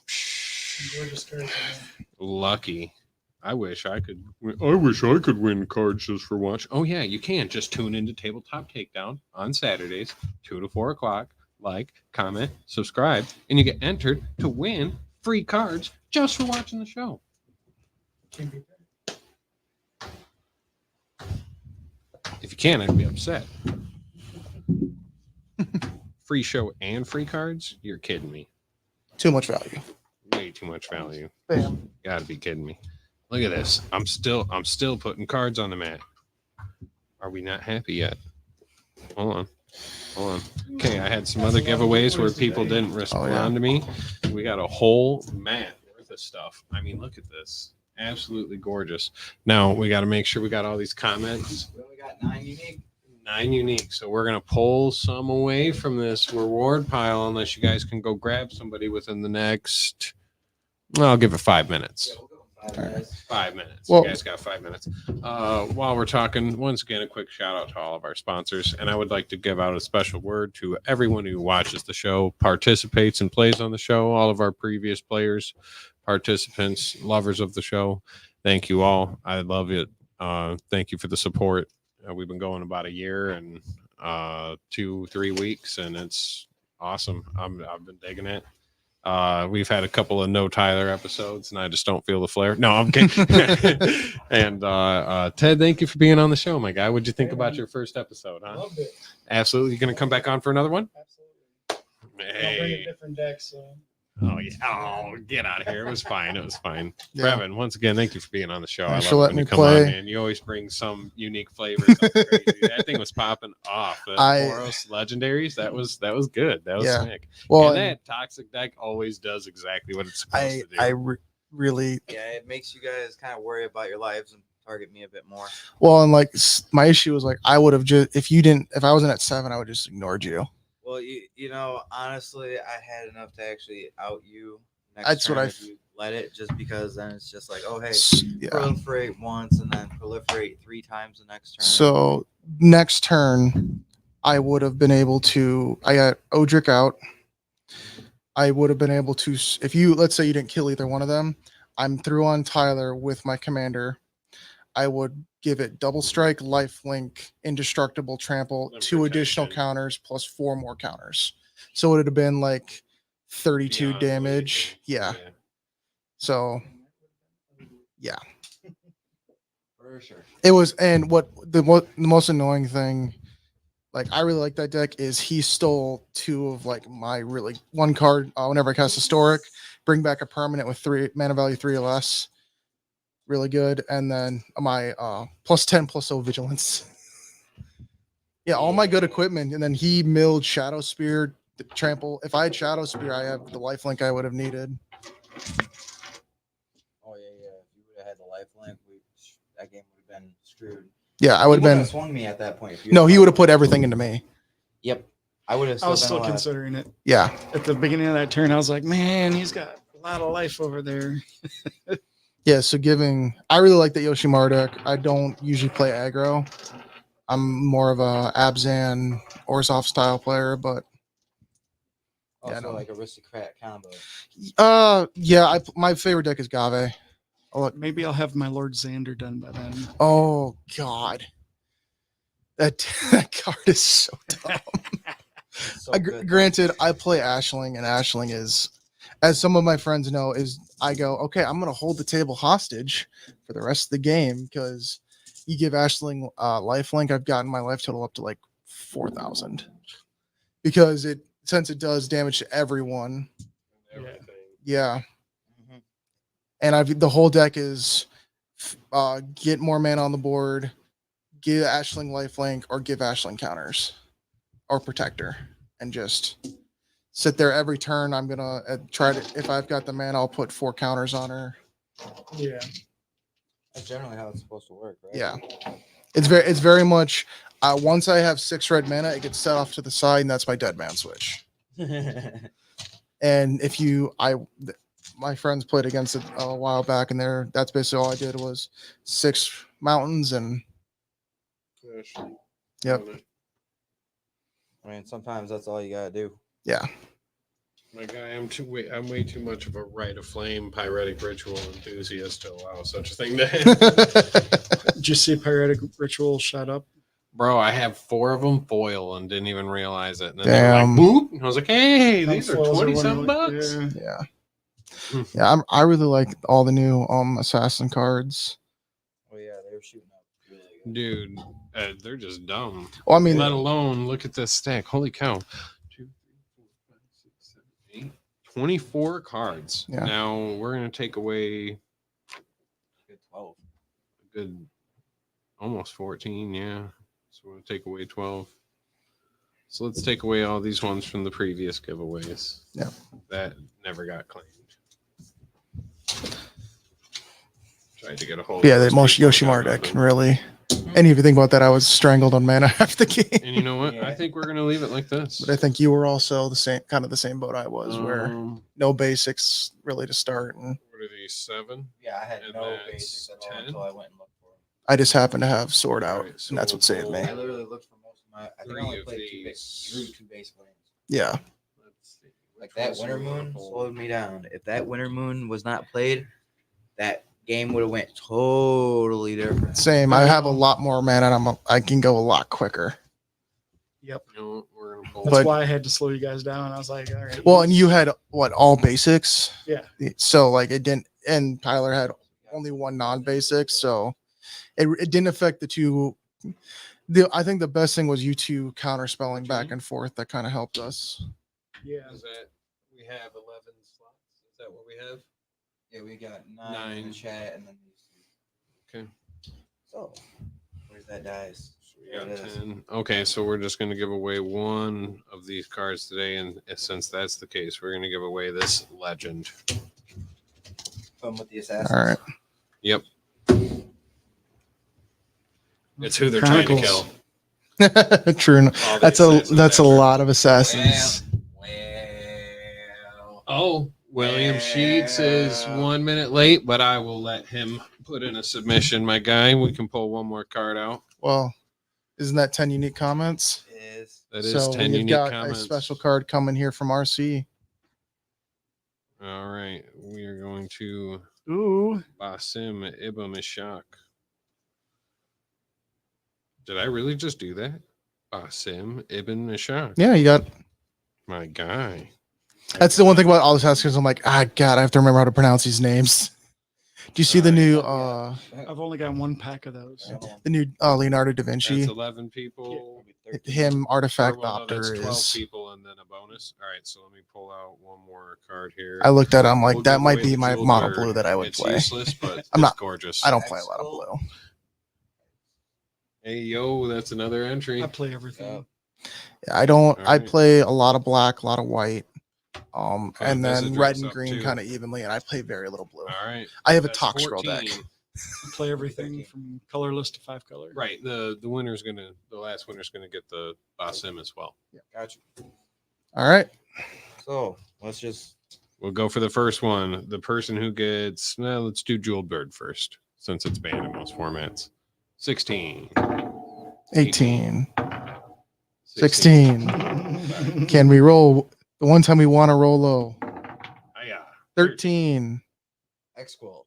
Gorgeous cards, man. lucky. I wish I could win cards just for watch. Oh yeah, you can. Just tune into Tabletop Takedown on Saturdays, 2 to 4 o'clock. Like, comment, subscribe, and you get entered to win free cards just for watching the show. Can't beat that. If you can, I'd be upset. Free show and free cards? You're kidding me. Too much value. Way too much value. Bam. Gotta be kidding me. Look at this. I'm still putting cards on the mat. Are we not happy yet? Hold on. Okay, I had some other giveaways where people didn't respond to me. We got a whole mat worth of stuff. I mean, look at this. Absolutely gorgeous. Now we got to make sure we got all these comments. We only got 9 unique. 9 unique. So we're gonna pull some away from this reward pile unless you guys can go grab somebody within the next. Well, I'll give it 5 minutes. Yeah, we'll go 5 minutes. 5 minutes. Well- You guys got 5 minutes. While we're talking, once again, a quick shout out to all of our sponsors. And I would like to give out a special word to everyone who watches the show, participates, and plays on the show. All of our previous players, participants, lovers of the show. Thank you all. I love it. Thank you for the support. We've been going about a year and 2-3 weeks, and it's awesome. I've been digging it. We've had a couple of no Tyler episodes, and I just don't feel the flair. No, I'm kidding. And Ted, thank you for being on the show, my guy. What'd you think about your first episode? Huh? Loved it. Absolutely. You gonna come back on for another one? Absolutely. I'll bring a Hey. different deck. So Oh yeah. Oh, get out of here. It was fine. It was fine. Yeah. Brevin, once again, thank you for being on the show. Thanks I for love it letting when you me come play. on, man. You always bring some unique flavor. Something crazy. That thing was popping off. The Boros legendaries. That was good. That was Yeah. sick. Well, And that toxic deck always does exactly what it's supposed to do. really Yeah, it makes you guys kind of worry about your lives and target me a bit more. well, and like my issue was like I would have just if I wasn't at 7, I would just ignored you. Well, you know, honestly, I had enough to actually out you. Next That's what turn I if you let it, just because then it's just like, oh hey, Yeah. proliferate once and then proliferate 3 times the next turn. So next turn, I would have been able to. I got Odric out. I would have been able to. If you let's say you didn't kill either one of them, I'm through on Tyler with my commander. I would give it double strike, lifelink, indestructible, trample, And 2 additional protection. counters plus 4 more counters. So it would have been like 32 Beyond what you damage. think. Yeah. So for sure. it was, and what the most annoying thing, like I really like that deck, is he stole 2 of like my really 1 card whenever I cast Historic, bring back a permanent with 3 mana value 3 or less. Really good. And then my +10/+0 vigilance. Yeah, all my good equipment. And then he milled Shadow Spear, the trample. If I had Shadow Spear, I have the lifelink I would have needed. Oh yeah. If you would have had the lifelink, that game would have been screwed. Yeah, I would He have would've been. swung me at that point. If you No, he would have put everything into me. Yep, I would have. I was been still alive. considering it. Yeah. At the beginning of that turn, I was like, man, he's got a lot of life over there. Yeah, so I really like the Yoshimaru deck. I don't usually play aggro. I'm more of a Abzan Orzhov style player, but Also, Yeah, no. like aristocrat combo. yeah, my favorite deck is Gave. Maybe I'll have my Lord Xander done by then. Oh God, that card is so dumb. So good. Granted, I play Ashling, and Ashling is, as some of my friends know, I go, okay, I'm gonna hold the table hostage for the rest of the game because you give Ashling lifelink. I've gotten my life total up to like 4,000 because since it does damage to everyone. Everything. Yeah, Mhm. and the whole deck is get more mana on the board, give Ashling lifelink, or give Ashling counters or protector, and just sit there every turn. I'm gonna try to, if I've got the mana, I'll put 4 counters on her. yeah, That's generally how it's supposed to work, right? Yeah, it's very much. Once I have 6 red mana, it gets set off to the side, and that's my dead man switch. And if my friends played against it a while back, and that's basically all I did was 6 mountains, and Yep. I mean, sometimes that's all you gotta do. yeah. My guy, I'm way too much of a Rite of Flame pyretic ritual enthusiast to allow such a thing to happen. Did you see Pyretic Ritual shot up? Bro, I have 4 of them foil and didn't even realize it. And then they were like, Damn. boop. And I was like, hey, these are Foils 20 one something of the- bucks. yeah. Yeah. Yeah, I really like all the new assassin cards. Oh yeah, they were shooting up really good. Dude, they're just dumb. Well, I mean, Let alone look at this stack. Holy cow. 2, 3, 4, 5, 6, 7, 8. 24 cards. Yeah. Now we're going to take away Good 12. a good almost 14. Yeah. So we're going to take away 12. So let's take away all these ones from the previous giveaways. Yeah. That never got claimed. Tried to get a hold yeah, of the those most people, Yoshimar got deck nothing. can really. And if you think about that, I was strangled on mana half the game. And you know what? Yeah. I think we're going to leave it like this. But I think you were also the same, kind of the same boat I was, where no basics really to start, and What are these? 7? Yeah, I had And no that's basics at all 10? until I went and looked for them. I just happened to have sword out, Alright, so and that's what saved me. I literally looked for most of my. I think I 3 only of played these. two base lanes. Yeah, Let's see. Like Which that ones do winter we wanna moon pull? slowed me down. If that winter moon was not played, that game would have went totally different. same. I have a lot more mana, and I can go a lot quicker. Yep. You know what? We're going to pull. That's But- why I had to slow you guys down. I was like, all right. Well, and you had what, all basics? Yeah. So like it didn't, and Tyler had only one non-basic, so it didn't affect the two. I think the best thing was you two counter spelling back and forth. That kind of helped us. Yeah. Is that we have 11 slots? Is that what we have? Yeah, we got 9 in 9. the chat and then these two. Okay. So, where's that dice? So we got There it is. 10. Okay, so we're just going to give away one of these cards today, and since that's the case, we're going to give away this legend. Fun with the assassins. All right. Yep. It's who they're trying to kill. Chronicles. True. All the That's assassins a after. lot of assassins. Well, Oh, William Sheets is 1 minute late, but I will let him put in a submission, my guy. We can pull one more card out. Well, isn't that 10 unique comments? is That is So 10 we've unique got comments. a special card coming here from RC. All right, we are going to Ooh. Basim Ibn Ishaq. Did I really just do that? Basim Ibn Ishaq. Yeah, you got. My guy. That's the one thing about all the assassins. I'm like, God, I have to remember how to pronounce these names. Do you see the new I've only got one pack of those. Leonardo da That's Vinci? 11 people. Him, Artifact Or, well, no, that's Opter 12 is. people and then a bonus. All right, so let me pull out one more card here. I looked at it, I'm like, We'll that give might away be the my Jewel mono Bird. blue that I would It's play. useless, but it's I'm not- gorgeous. I don't play a lot of blue. Hey, yo, that's another entry. I play everything. I don't. I Alright. play a lot of black, a lot of white, Put and then Visage red and up, green too. kind of evenly, and I play very little blue. All right. I have a That's Talk Scroll deck. 14. I play everything from colorless to 5 color. Right. The last winner's gonna get the Basim as well. Gotcha. All right. So let's just We'll go for the first one. The person who gets let's do Jewel Bird first, since it's banned in most formats. 16. 18. 16. Can we roll the one time we want to roll low? Yeah. 13. X-Quote.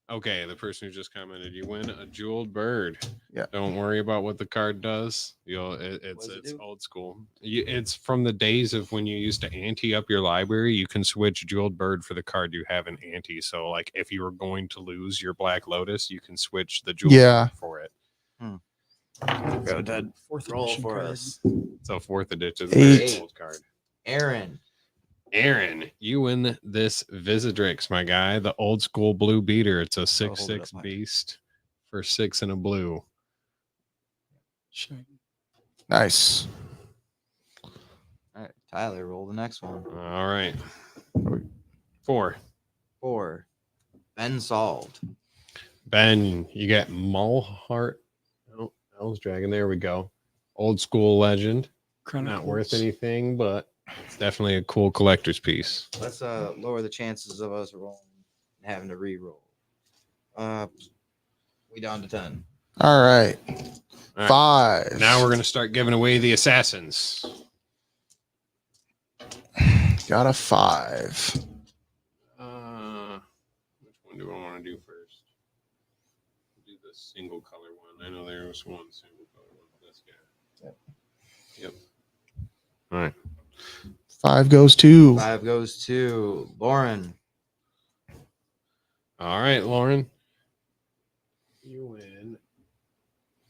Okay, the person who just commented, you win a jeweled bird. Yeah. Don't worry about what the card does. What does it It's do? old school. It's from the days of when you used to ante up your library. You can switch jeweled bird for the card you have in ante. So, like, if you were going to lose your Black Lotus, you can switch the jeweled Yeah. bird for it. Go Dud. Fourth Roll edition for card. us. So, fourth edition, Eight. very old card. Aaron. Aaron, you win this Visidrix, my guy, the old school blue beater. It's a hold it 6/6 up high. beast for 6 and a blue. Shame. Nice. All right, Tyler, roll the next one. All right. 4. 4. Ben solved. Ben, you got Mulheart. Oh, Elves Dragon. There we go. Old school legend. Not worth Chronicles. anything, but it's definitely a cool collector's piece. Let's lower the chances of us rolling and having to re-roll. We down to 10. All right. All right. 5. Now we're going to start giving away the assassins. Got a 5. Which one do I want to do first? Do the single color one. I know there was one single color one. This guy. Yep. All right. 5 goes to 5 goes to Lauren. All right, Lauren. You win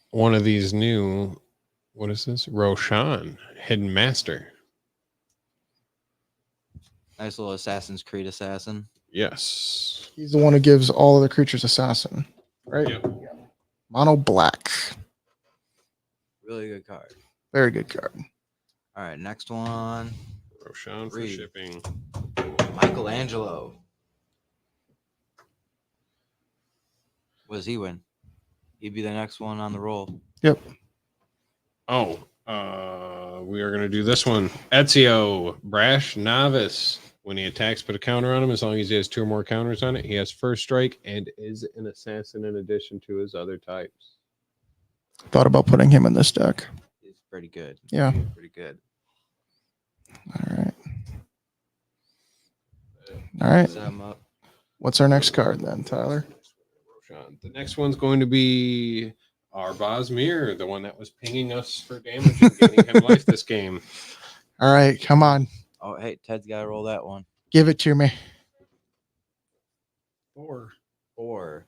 one of these new, what is this? Roshan, Hidden Master. Nice little Assassin's Creed assassin. Yes. He's the one who gives all of the creatures assassin, right? Yep. Mono black. Really good card. Very good card. All right, next one. Roshan for Reed. shipping. Michelangelo. What does he win? He'd be the next one on the roll. Yep. Oh, we are going to do this one. Ezio, Brash Novice. When he attacks, put a counter on him. As long as he has 2 or more counters on it, he has first strike and is an assassin in addition to his other types. Thought about putting him in this deck. He's pretty good. Yeah. He's pretty good. All right. All right. Set him up. What's our next card then, Tyler? Roshan. The next one's going to be Arbaz Mir, the one that was pinging us for damage and giving him life this game. All right, come on. Oh, hey, Ted's got to roll that one. Give it to me. 4. 4.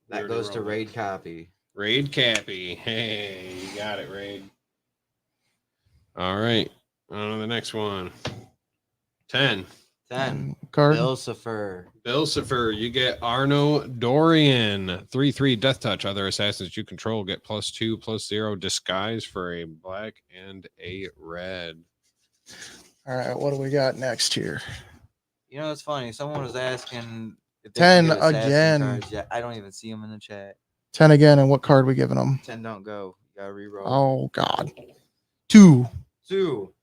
We That already goes to rolled it. Raid Copy. Raid Cappy. Hey, you got it, Raid. All right. On to the next one. 10. 10. Card. Bilsifer, you get Arno Dorian. 3/3 Death Touch. Other assassins you control get +2/+0 disguise for a black and a red. All right, what do we got next here? You know, it's funny. Someone was asking if they 10 can get assassin again. cards. Yeah, I don't even see them in the chat. 10 again, and what card we giving them? 10 don't go. You got to reroll. Oh, God. 2. 2.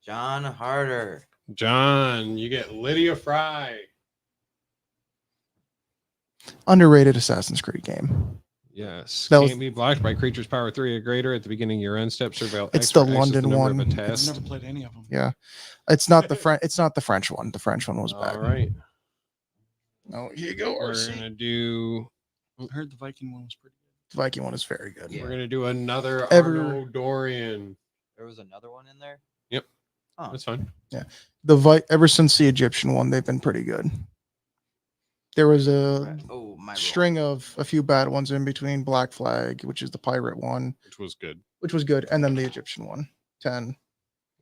John Harder. John, you get Lydia Fry. Underrated Assassin's Creed game. Yes. That Can't was- be blocked by creatures power 3 or greater at the beginning of your end step. Surveil It's X the for X is London number of one. a I've test. never played any of them. Yeah. It's not the French. It's not the French one. The French one was bad. All right. Oh, here you go, We're RC. gonna do. I heard the Viking one was pretty good. The Viking one is very good. Yeah. We're gonna do another Ever- Arno Dorian. There was another one in there? Yep. Oh, That's fine. Ever since the Egyptian one, they've been pretty good. There was a right. Oh, my roll. string of a few bad ones in between. Black Flag, which is the pirate one, Which was good. which was good, and then the Egyptian one. 10.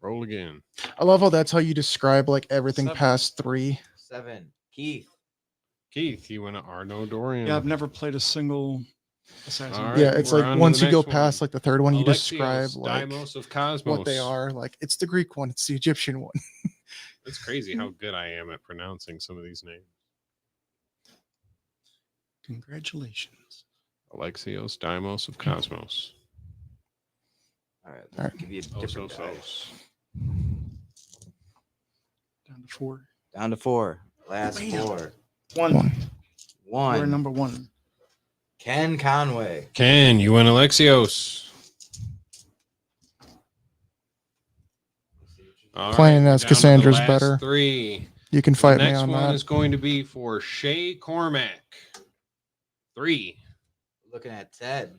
Roll again. I love how that's how you describe like everything 7. past 3. 7. Keith. Keith, you went to Arno Dorian. Yeah, I've never played a single assassin. All right, Yeah, it's we're like on to once the you go next one. past like the third one, you Alexios, describe like Deimos of Cosmos. what they are. Like it's the Greek one, it's the Egyptian one. It's crazy how good I am at pronouncing some of these names. Congratulations. Alexios, Deimos of Cosmos. All right. All right. Give you a Oh, different so. dice. Down to 4. Down to 4. Last Bam. 4. 1. 1. We're number 1. Ken Conway. Ken, you went Alexios. All Playing we're as down to the Cassandra's last better. 3. You can The fight me next on one that. is going to be for Shay Cormac. 3. Looking at Ted.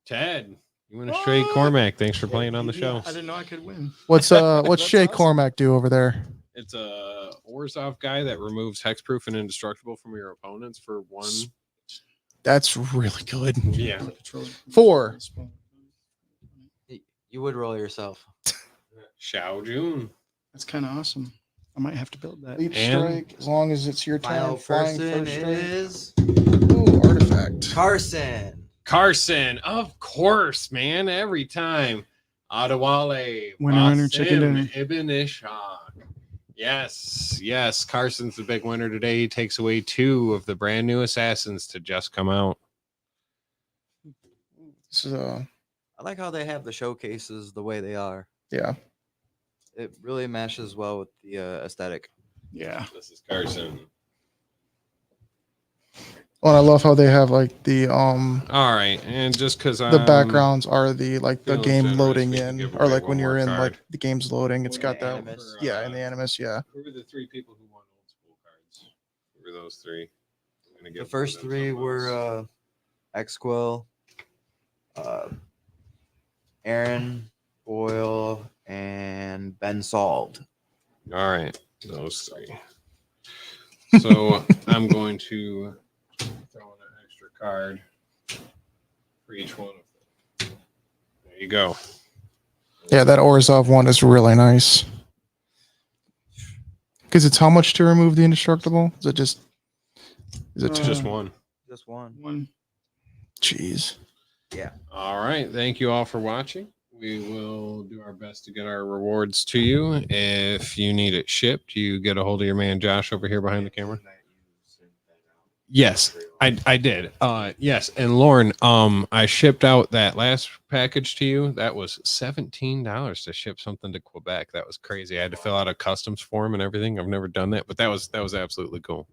Ted, you went to Shay Cormac. Thanks for playing on the show. I didn't know I could win. What's That's Shay awesome. Cormac do over there? It's a Orzhov guy that removes hexproof and indestructible from your opponents for 1. That's really good. Yeah. 4. You would roll yourself. Xiao Jun. That's kind of awesome. I might have to build that. Leap And- strike, as long as it's your Final turn. Flying person first strike. is Ooh, artifact. Carson. Carson, of course, man. Every time. Adewale. Winner, chicken Wasim, dinner. Ibn Ishaq. Yes. Carson's the big winner today. He takes away 2 of the brand new assassins to just come out. This is I like how they have the showcases the way they are. yeah. It really meshes well with the aesthetic. Yeah. This is Carson. Oh, and I love how they have like the All right, and just because the backgrounds are the like the feeling game generous, loading we can in, give or away like one when you're more in card. like the game's loading, it's In got the that. Animus. Yeah, in the Animus, yeah. Who were the 3 people who won old school cards? Who were those 3? I'm gonna The give first them 3 something were else. Exquil, Aaron Boyle, and Ben Sald. All right, those 3. So I'm going to throw in an extra card for each one of them. There you go. Yeah, that Orzhov one is really nice. Because it's how much to remove the indestructible? Is it just? Is it Just one. Just one. One. Jeez. Yeah. All right. Thank you all for watching. We will do our best to get our rewards to you. If you need it shipped, you get a hold of your man Josh over here behind the camera. Yes, I did. Yes, and Lauren, I shipped out that last package to you. That was $17 to ship something to Quebec. That was crazy. I had to fill out a customs form and everything. I've never done that, but that was absolutely cool.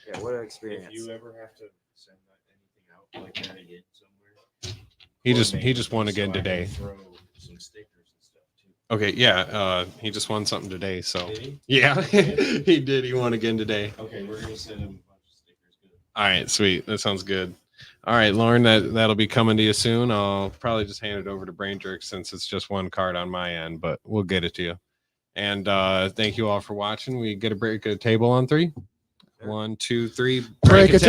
Yeah, what an experience. If you ever have to send anything out like that again somewhere, He just won again today. Throw some stickers and stuff too. Okay, yeah. He just won something today. So Did he? yeah, he did. He won again today. Okay, we're gonna send him a bunch of stickers. Good. All right, sweet. That sounds good. All right, Lauren, that'll be coming to you soon. I'll probably just hand it over to Brain Jerk since it's just one card on my end, but we'll get it to you. And thank you all for watching. We get a break at a table on 3. 1, 2, 3. Break a